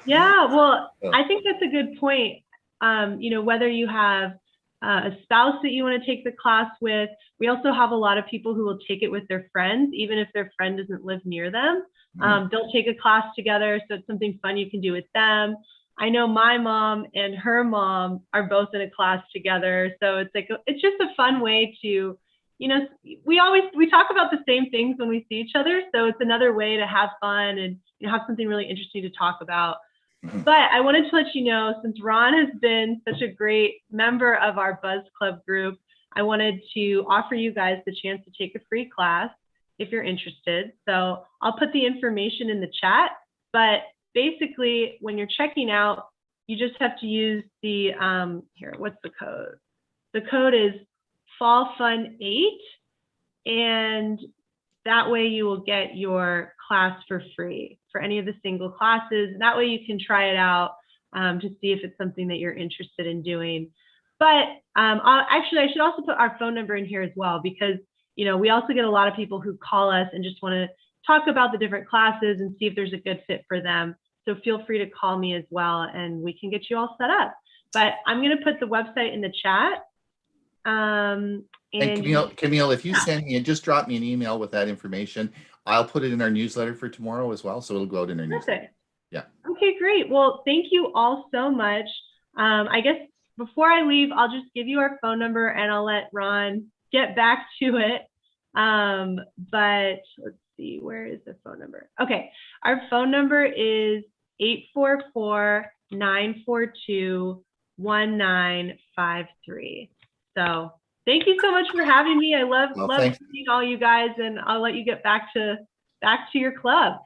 Yeah, well, I think that's a good point. You know, whether you have a spouse that you want to take the class with, we also have a lot of people who will take it with their friends, even if their friend doesn't live near them. They'll take a class together. So it's something fun you can do with them. I know my mom and her mom are both in a class together. So it's like, it's just a fun way to, you know, we talk about the same things when we see each other. So it's another way to have fun and, you know, have something really interesting to talk about. But I wanted to let you know, since Ron has been such a great member of our Buzz Club group, I wanted to offer you guys the chance to take a free class if you're interested. So I'll put the information in the chat, but basically, when you're checking out, you just have to use the, here, what's the code? The code is FALLFUN8, and that way you will get your class for free for any of the single classes. That way you can try it out to see if it's something that you're interested in doing. But actually, I should also put our phone number in here as well, because, you know, we also get a lot of people who call us and just want to talk about the different classes and see if there's a good fit for them. So feel free to call me as well, and we can get you all set up. But I'm going to put the website in the chat. And Camille, if you send me and just drop me an email with that information, I'll put it in our newsletter for tomorrow as well. So it'll go out in our newsletter. Yeah. Okay, great. Well, thank you all so much. I guess before I leave, I'll just give you our phone number and I'll let Ron get back to it. But let's see, where is the phone number? Okay, our phone number is 844-942-1953. So thank you so much for having me. I love seeing all you guys, and I'll let you get back to your club.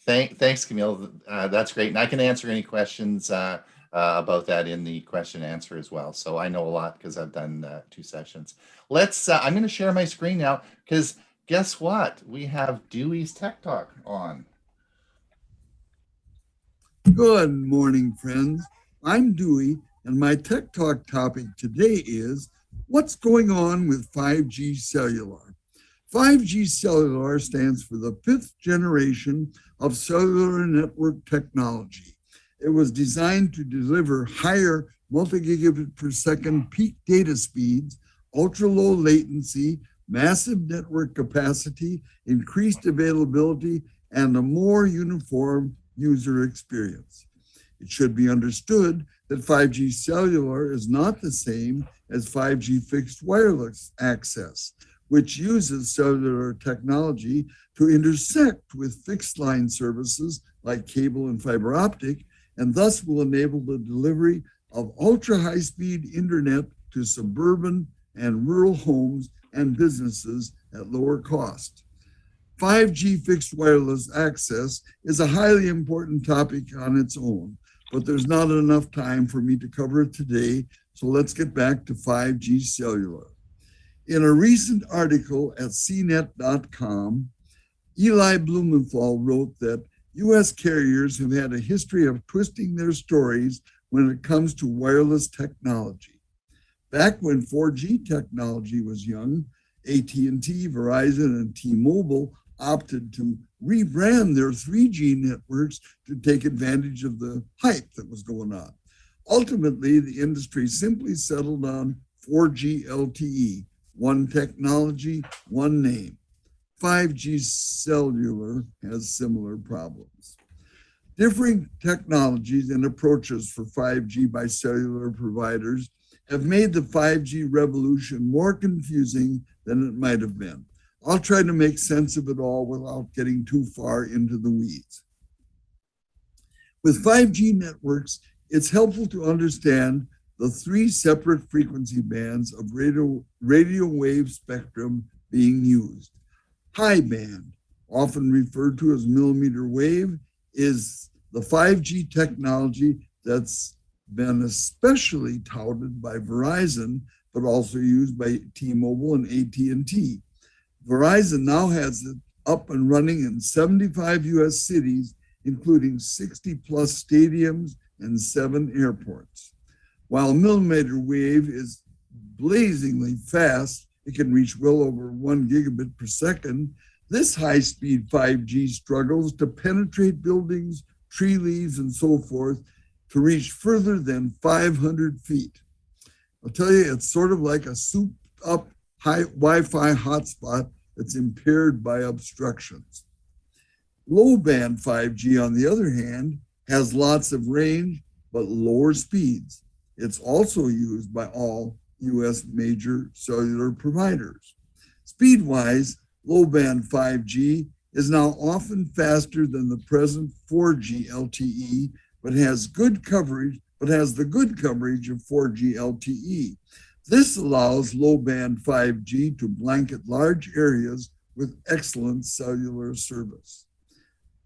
Thanks, Camille. That's great. And I can answer any questions about that in the question and answer as well. So I know a lot because I've done 2 sessions. I'm going to share my screen now because guess what? We have Dewey's Tech Talk on. Good morning, friends. I'm Dewey, and my Tech Talk topic today is what's going on with 5G cellular. 5G cellular stands for the 5th generation of cellular network technology. It was designed to deliver higher multi-gigabit per second peak data speeds, ultra-low latency, massive network capacity, increased availability, and a more uniform user experience. It should be understood that 5G cellular is not the same as 5G fixed wireless access, which uses cellular technology to intersect with fixed line services like cable and fiber optic, and thus will enable the delivery of ultra high-speed internet to suburban and rural homes and businesses at lower cost. 5G fixed wireless access is a highly important topic on its own, but there's not enough time for me to cover it today, so let's get back to 5G cellular. In a recent article at cnet.com, Eli Blumenthal wrote that U.S. carriers have had a history of twisting their stories when it comes to wireless technology. Back when 4G technology was young, AT&T, Verizon, and T-Mobile opted to rebrand their 3G networks to take advantage of the hype that was going on. Ultimately, the industry simply settled on 4G LTE, one technology, one name. 5G cellular has similar problems. Differing technologies and approaches for 5G by cellular providers have made the 5G revolution more confusing than it might have been. I'll try to make sense of it all without getting too far into the weeds. With 5G networks, it's helpful to understand the three separate frequency bands of radio wave spectrum being used. High band, often referred to as millimeter wave, is the 5G technology that's been especially touted by Verizon, but also used by T-Mobile and AT&T. Verizon now has it up and running in 75 US cities, including 60 plus stadiums and 7 airports. While millimeter wave is blazingly fast, it can reach well over 1 gigabit per second. This high-speed 5G struggles to penetrate buildings, tree leaves, and so forth to reach further than 500 feet. I'll tell you, it's sort of like a souped-up Wi-Fi hotspot that's impaired by obstructions. Low-band 5G, on the other hand, has lots of range, but lower speeds. It's also used by all US major cellular providers. Speed-wise, low-band 5G is now often faster than the present 4G LTE, but has the good coverage of 4G LTE. This allows low-band 5G to blanket large areas with excellent cellular service.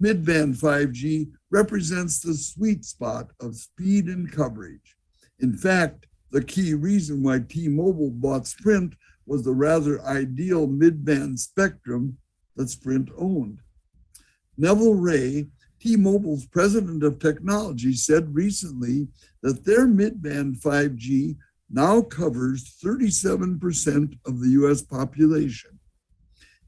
Mid-band 5G represents the sweet spot of speed and coverage. In fact, the key reason why T-Mobile bought Sprint was the rather ideal mid-band spectrum that Sprint owned. Neville Ray, T-Mobile's president of technology, said recently that their mid-band 5G now covers 37% of the US population.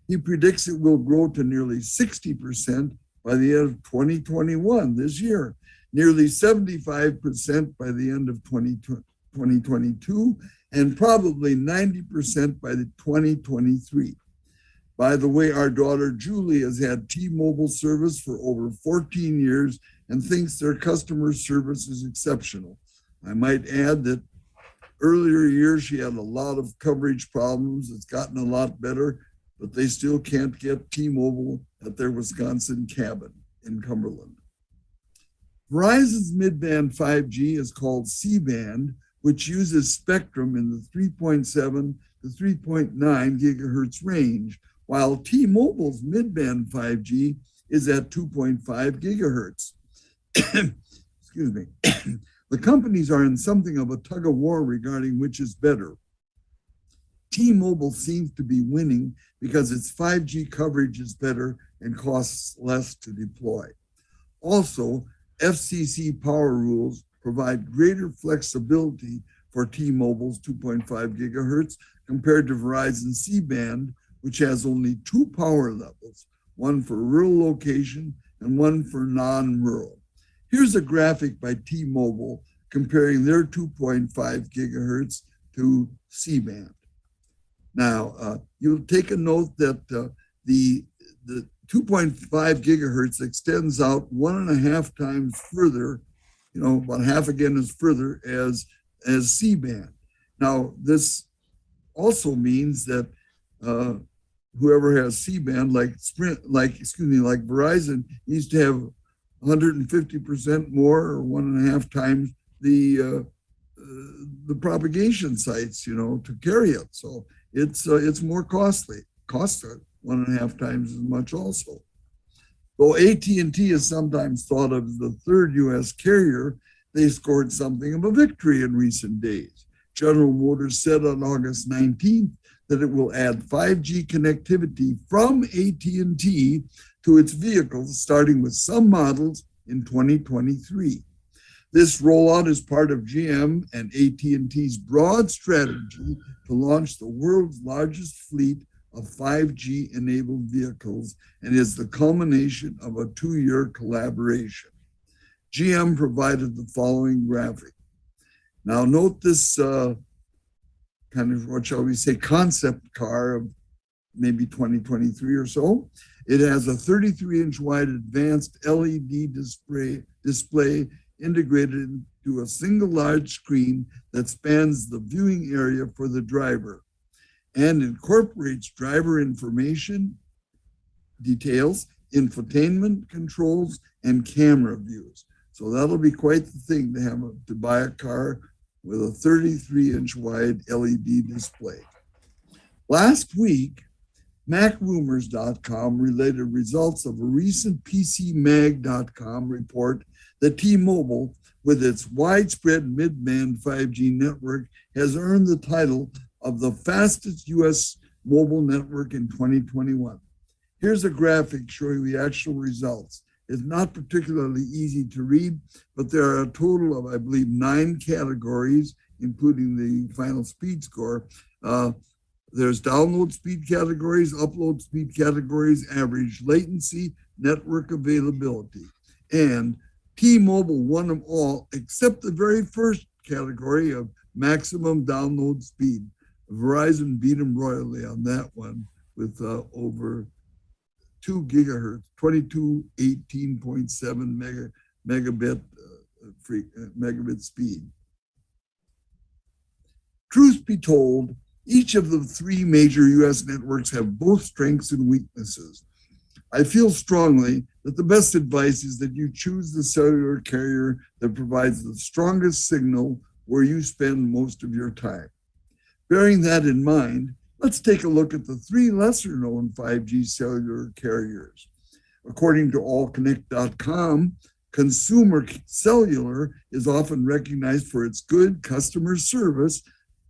He predicts it will grow to nearly 60% by the end of 2021, this year, nearly 75% by the end of 2022, and probably 90% by the 2023. By the way, our daughter Julie has had T-Mobile service for over 14 years and thinks their customer service is exceptional. I might add that earlier years she had a lot of coverage problems. It's gotten a lot better, but they still can't get T-Mobile at their Wisconsin cabin in Cumberland. Verizon's mid-band 5G is called C-band, which uses spectrum in the 3.7 to 3.9 gigahertz range, while T-Mobile's mid-band 5G is at 2.5 gigahertz. Excuse me. The companies are in something of a tug of war regarding which is better. T-Mobile seems to be winning because its 5G coverage is better and costs less to deploy. Also, FCC power rules provide greater flexibility for T-Mobile's 2.5 gigahertz compared to Verizon's C-band, which has only 2 power levels, one for rural location and one for non-rural. Here's a graphic by T-Mobile comparing their 2.5 gigahertz to C-band. Now, you'll take a note that the 2.5 gigahertz extends out 1.5 times further, about half again as further as C-band. Now, this also means that whoever has C-band, like Verizon, needs to have 150% more or 1.5 times the propagation sites, to carry it. So it's more costly. Costs 1.5 times as much also. Though AT&T is sometimes thought of as the third US carrier, they scored something of a victory in recent days. General Motors said on August 19th that it will add 5G connectivity from AT&T to its vehicles, starting with some models in 2023. This rollout is part of GM and AT&T's broad strategy to launch the world's largest fleet of 5G-enabled vehicles and is the culmination of a 2-year collaboration. GM provided the following graphic. Now note this kind of, what shall we say, concept car of maybe 2023 or so. It has a 33-inch wide advanced LED display integrated into a single large screen that spans the viewing area for the driver and incorporates driver information, details, infotainment controls, and camera views. So that'll be quite the thing to have to buy a car with a 33-inch wide LED display. Last week, MacRumors.com related results of a recent PCMag.com report that T-Mobile, with its widespread mid-band 5G network, has earned the title of the fastest U.S. mobile network in 2021. Here's a graphic showing the actual results. It's not particularly easy to read, but there are a total of, I believe, 9 categories, including the final speed score. There's download speed categories, upload speed categories, average latency, network availability. And T-Mobile won them all except the very first category of maximum download speed. Verizon beat them royally on that one with over 2 gigahertz, 2218.7 megabit speed. Truth be told, each of the 3 major US networks have both strengths and weaknesses. I feel strongly that the best advice is that you choose the cellular carrier that provides the strongest signal where you spend most of your time. Bearing that in mind, let's take a look at the 3 lesser known 5G cellular carriers. According to allconnect.com, Consumer Cellular is often recognized for its good customer service,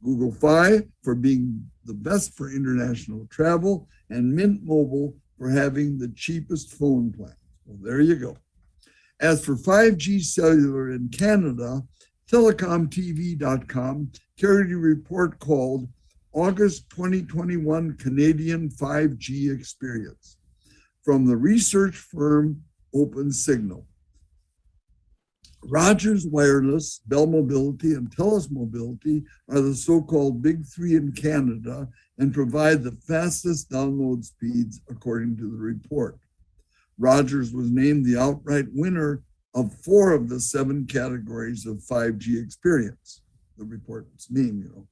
Google Fi for being the best for international travel, and Mint Mobile for having the cheapest phone plan. Well, there you go. As for 5G cellular in Canada, telecomtv.com carried a report called August 2021 Canadian 5G Experience from the research firm Open Signal. Rogers Wireless, Bell Mobility, and TELUS Mobility are the so-called big 3 in Canada and provide the fastest download speeds according to the report. Rogers was named the outright winner of 4 of the 7 categories of 5G experience. The report's name, you know.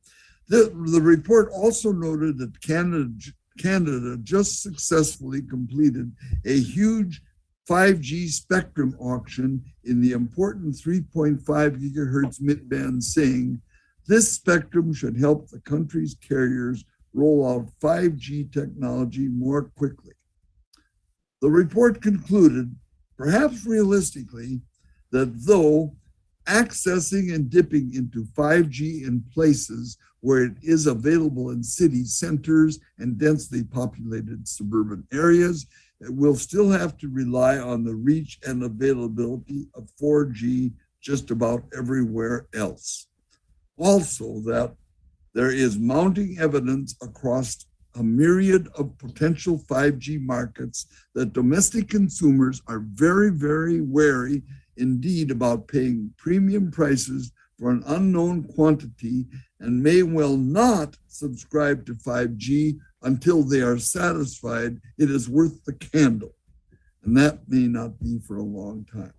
The report also noted that Canada just successfully completed a huge 5G spectrum auction in the important 3.5 gigahertz mid-band, saying this spectrum should help the country's carriers roll out 5G technology more quickly. The report concluded, perhaps realistically, that though accessing and dipping into 5G in places where it is available in city centers and densely populated suburban areas, it will still have to rely on the reach and availability of 4G just about everywhere else. Also, that there is mounting evidence across a myriad of potential 5G markets that domestic consumers are very, very wary indeed about paying premium prices for an unknown quantity and may well not subscribe to 5G until they are satisfied it is worth the candle. And that may not be for a long time.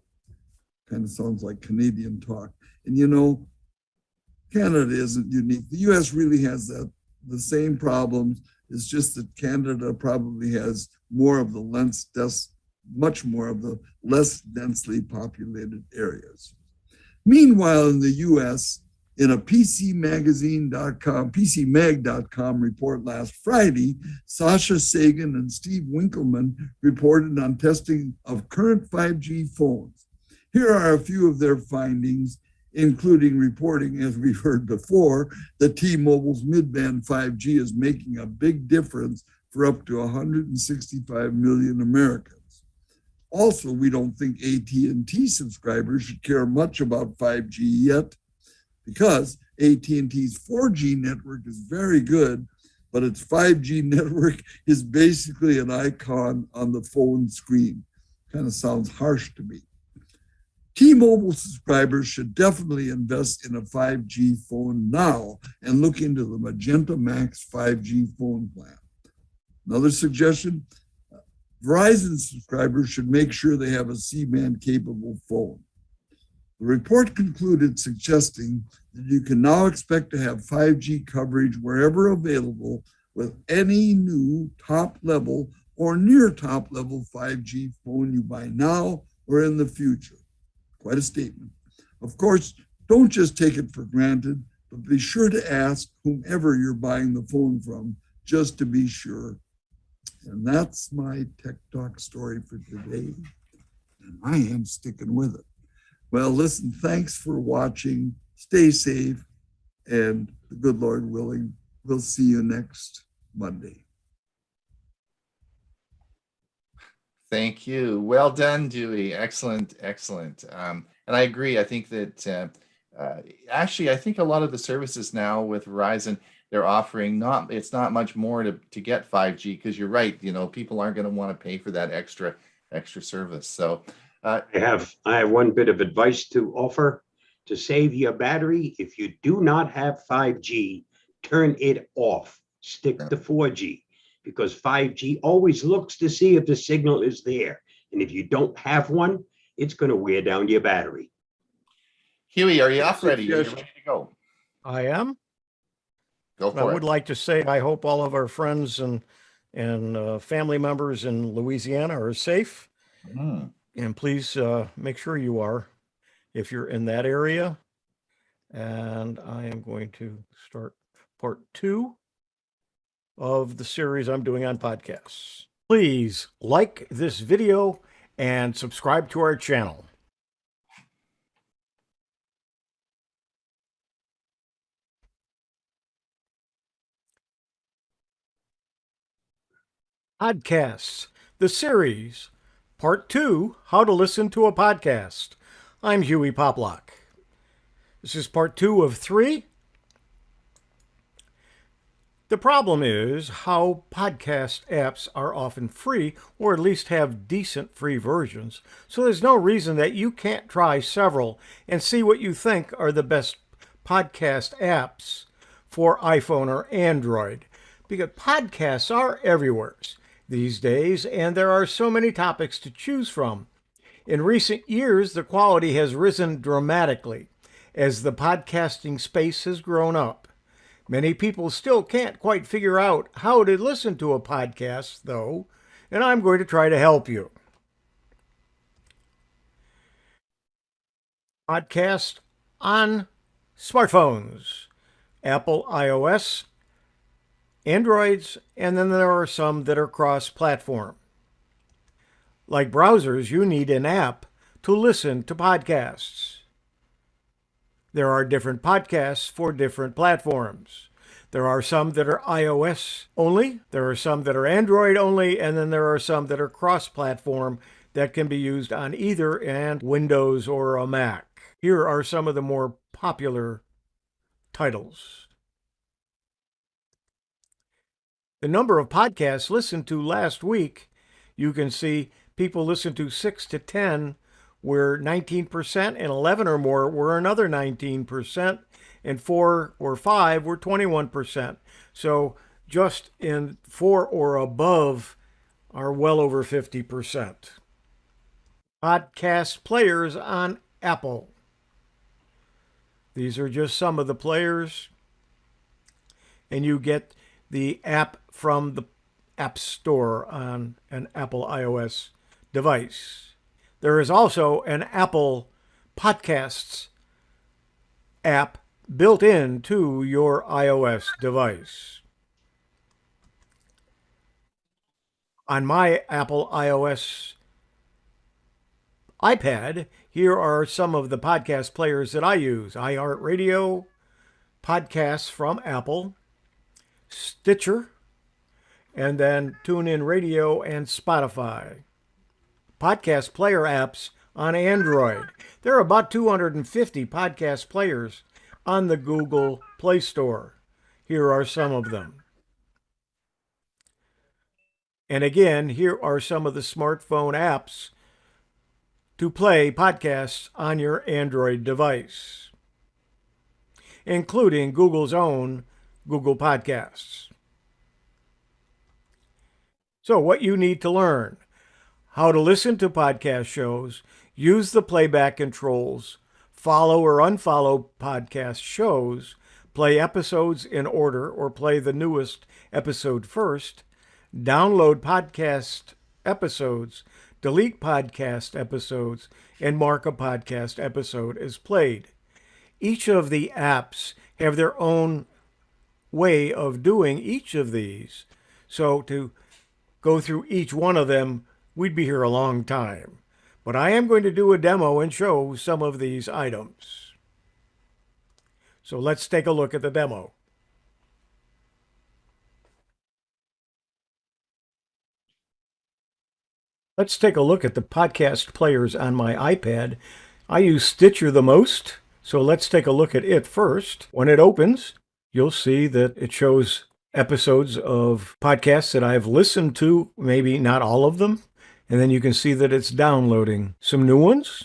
Kind of sounds like Canadian talk. And you know, Canada isn't unique. The US really has the same problems. It's just that Canada probably has more of the much more of the less densely populated areas. Meanwhile, in the US, in a PCMag.com report last Friday, Sasha Sagan and Steve Winkleman reported on testing of current 5G phones. Here are a few of their findings, including reporting, as we've heard before, that T-Mobile's mid-band 5G is making a big difference for up to 165 million Americans. Also, we don't think AT&T subscribers should care much about 5G yet, because AT&T's 4G network is very good, but its 5G network is basically an icon on the phone screen. Kind of sounds harsh to me. T-Mobile subscribers should definitely invest in a 5G phone now and look into the Magenta Max 5G phone plan. Another suggestion, Verizon subscribers should make sure they have a C-band capable phone. The report concluded suggesting that you can now expect to have 5G coverage wherever available with any new top-level or near top-level 5G phone you buy now or in the future. Quite a statement. Of course, don't just take it for granted, but be sure to ask whomever you're buying the phone from just to be sure. And that's my Tech Talk story for today. And I am sticking with it. Well, listen, thanks for watching. Stay safe. And the good Lord willing, we'll see you next Monday. Thank you. Well done, Dewey. Excellent, excellent. And I agree. I think that actually, I think a lot of the services now with Verizon, they're offering it's not much more to get 5G, because you're right. You know, people aren't going to want to pay for that extra service. So I have one bit of advice to offer to save your battery. If you do not have 5G, turn it off. Stick to 4G, because 5G always looks to see if the signal is there. And if you don't have one, it's going to wear down your battery. Hewie, are you off ready? Are you ready to go? I am. Go I for would it. like to say I hope all of our friends and family members in Louisiana are safe. Mm. And please make sure you are if you're in that area. And I am going to start part 2 of the series I'm doing on podcasts. Please like this video and subscribe to our channel. Podcasts, the series, part 2, how to listen to a podcast. I'm Hewie Poplock. This is part 2 of 3. The problem is how podcast apps are often free, or at least have decent free versions, so there's no reason that you can't try several and see what you think are the best podcast apps for iPhone or Android, because podcasts are everywhere these days, and there are so many topics to choose from. In recent years, the quality has risen dramatically as the podcasting space has grown up. Many people still can't quite figure out how to listen to a podcast, though, and I'm going to try to help you. Podcast on smartphones, Apple iOS, Androids, and then there are some that are cross-platform. Like browsers, you need an app to listen to podcasts. There are different podcasts for different platforms. There are some that are iOS only, there are some that are Android only, and then there are some that are cross-platform that can be used on either and Windows or a Mac. Here are some of the more popular titles. The number of podcasts listened to last week, you can see people listened to 6 to 10 were 19%, and 11 or more were another 19%, and 4 or 5 were 21%. So just in 4 or above are well over 50%. Podcast players on Apple. These are just some of the players, and you get the app from the App Store on an Apple iOS device. There is also an Apple Podcasts app built into your iOS device. On my Apple iOS iPad, here are some of the podcast players that I use: iHeartRadio, podcasts from Apple, Stitcher, and then TuneIn Radio and Spotify. Podcast player apps on Android. There are about 250 podcast players on the Google Play Store. Here are some of them. And again, here are some of the smartphone apps to play podcasts on your Android device, including Google's own Google Podcasts. So, what you need to learn: how to listen to podcast shows, use the playback controls, follow or unfollow podcast shows, play episodes in order or play the newest episode first, download podcast episodes, delete podcast episodes, and mark a podcast episode as played. Each of the apps have their own way of doing each of these. So to go through each one of them, we'd be here a long time. But I am going to do a demo and show some of these items. So let's take a look at the demo. Let's take a look at the podcast players on my iPad. I use Stitcher the most, so let's take a look at it first. When it opens, you'll see that it shows episodes of podcasts that I've listened to, maybe not all of them. And then you can see that it's downloading some new ones.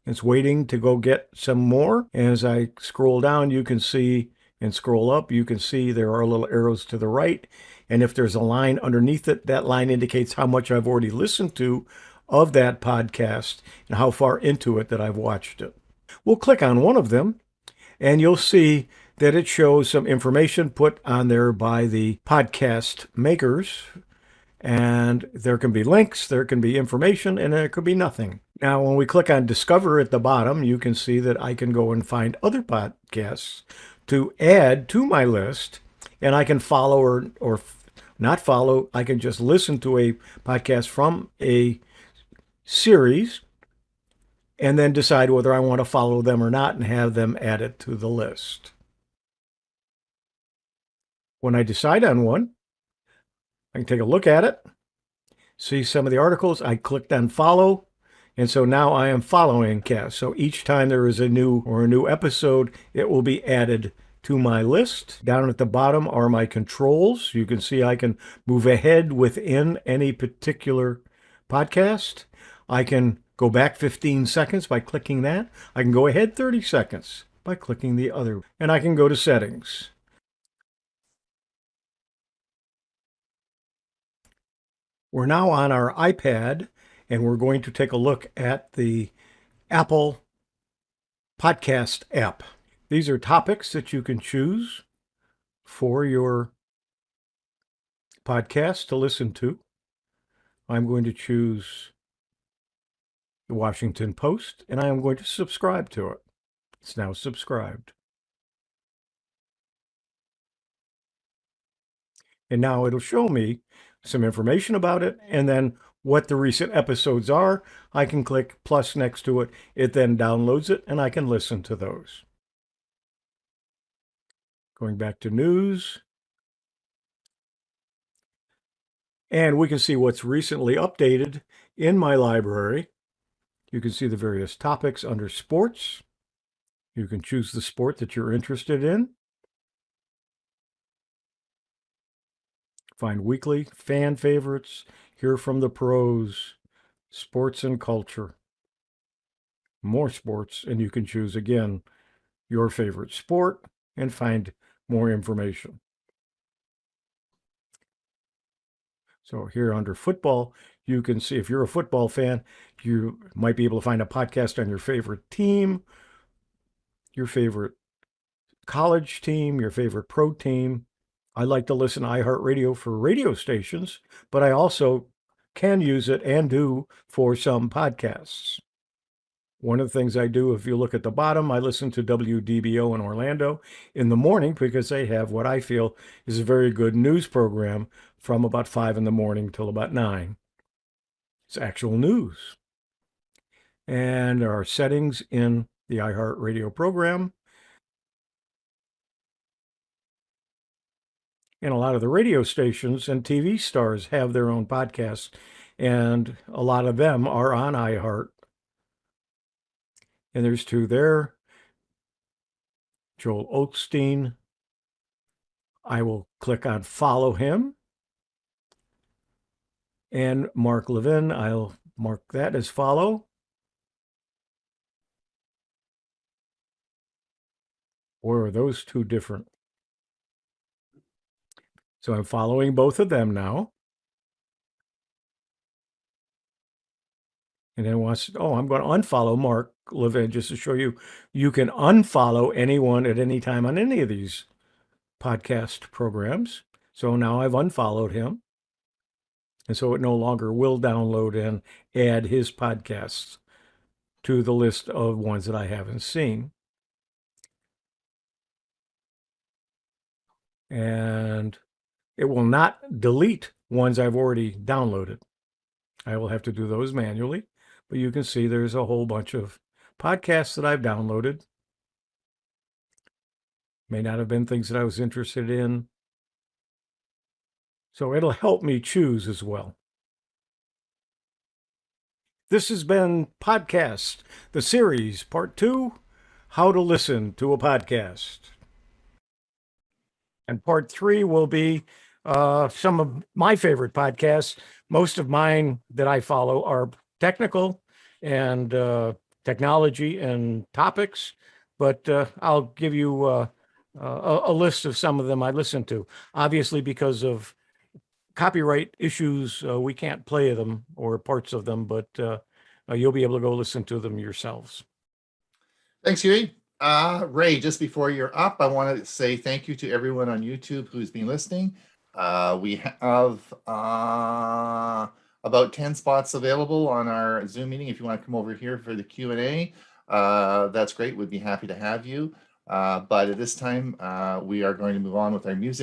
It's waiting to go get some more. As I scroll down, you can see, and scroll up, you can see there are little arrows to the right. And if there's a line underneath it, that line indicates how much I've already listened to of that podcast and how far into it that I've watched it. We'll click on one of them, and you'll see that it shows some information put on there by the podcast makers. And there can be links, there can be information, and there could be nothing. Now, when we click on Discover at the bottom, you can see that I can go and find other podcasts to add to my list, and I can follow or not follow. I can just listen to a podcast from a series and then decide whether I want to follow them or not and have them added to the list. When I decide on one, I can take a look at it, see some of the articles. I clicked on follow, and so now I am following cast. So each time there is a new episode, it will be added to my list. Down at the bottom are my controls. You can see I can move ahead within any particular podcast. I can go back 15 seconds by clicking that. I can go ahead 30 seconds by clicking the other, and I can go to settings. We're now on our iPad, and we're going to take a look at the Apple Podcast app. These are topics that you can choose for your podcast to listen to. I'm going to choose the Washington Post, and I am going to subscribe to it. It's now subscribed. And now it'll show me some information about it, and then what the recent episodes are. I can click plus next to it. It then downloads it, and I can listen to those. Going back to news. And we can see what's recently updated in my library. You can see the various topics under sports. You can choose the sport that you're interested in. Find weekly fan favorites, hear from the pros, sports and culture, more sports, and you can choose again your favorite sport and find more information. So here under football, you can see if you're a football fan, you might be able to find a podcast on your favorite team, your favorite college team, your favorite pro team. I like to listen to iHeartRadio for radio stations, but I also can use it and do for some podcasts. One of the things I do, if you look at the bottom, I listen to WDBO in Orlando in the morning because they have what I feel is a very good news program from about 5 in the morning till about 9. It's actual news. And there are settings in the iHeartRadio program. And a lot of the radio stations and TV stars have their own podcasts, and a lot of them are on iHeart. And there's 2 there. Joel Osteen. I will click on follow him. And Mark Levin, I'll mark that as follow. Or are those two different? So I'm following both of them now. And then I'm going to unfollow Mark Levin just to show you, you can unfollow anyone at any time on any of these podcast programs. So now I've unfollowed him. And so it no longer will download and add his podcasts to the list of ones that I haven't seen. And it will not delete ones I've already downloaded. I will have to do those manually, but you can see there's a whole bunch of podcasts that I've downloaded. May not have been things that I was interested in. So it'll help me choose as well. This has been Podcast, the series, part 2, How to Listen to a Podcast. And part 3 will be some of my favorite podcasts. Most of mine that I follow are technical and technology and topics, but I'll give you a list of some of them I listen to. Obviously, because of copyright issues, we can't play them or parts of them, but you'll be able to go listen to them yourselves. Thanks, Huey. Ray, just before you're up, I want to say thank you to everyone on YouTube who's been listening. We have about 10 spots available on our Zoom meeting. If you want to come over here for the Q&A, that's great. We'd be happy to have you. But at this time, we are going to move on with our music.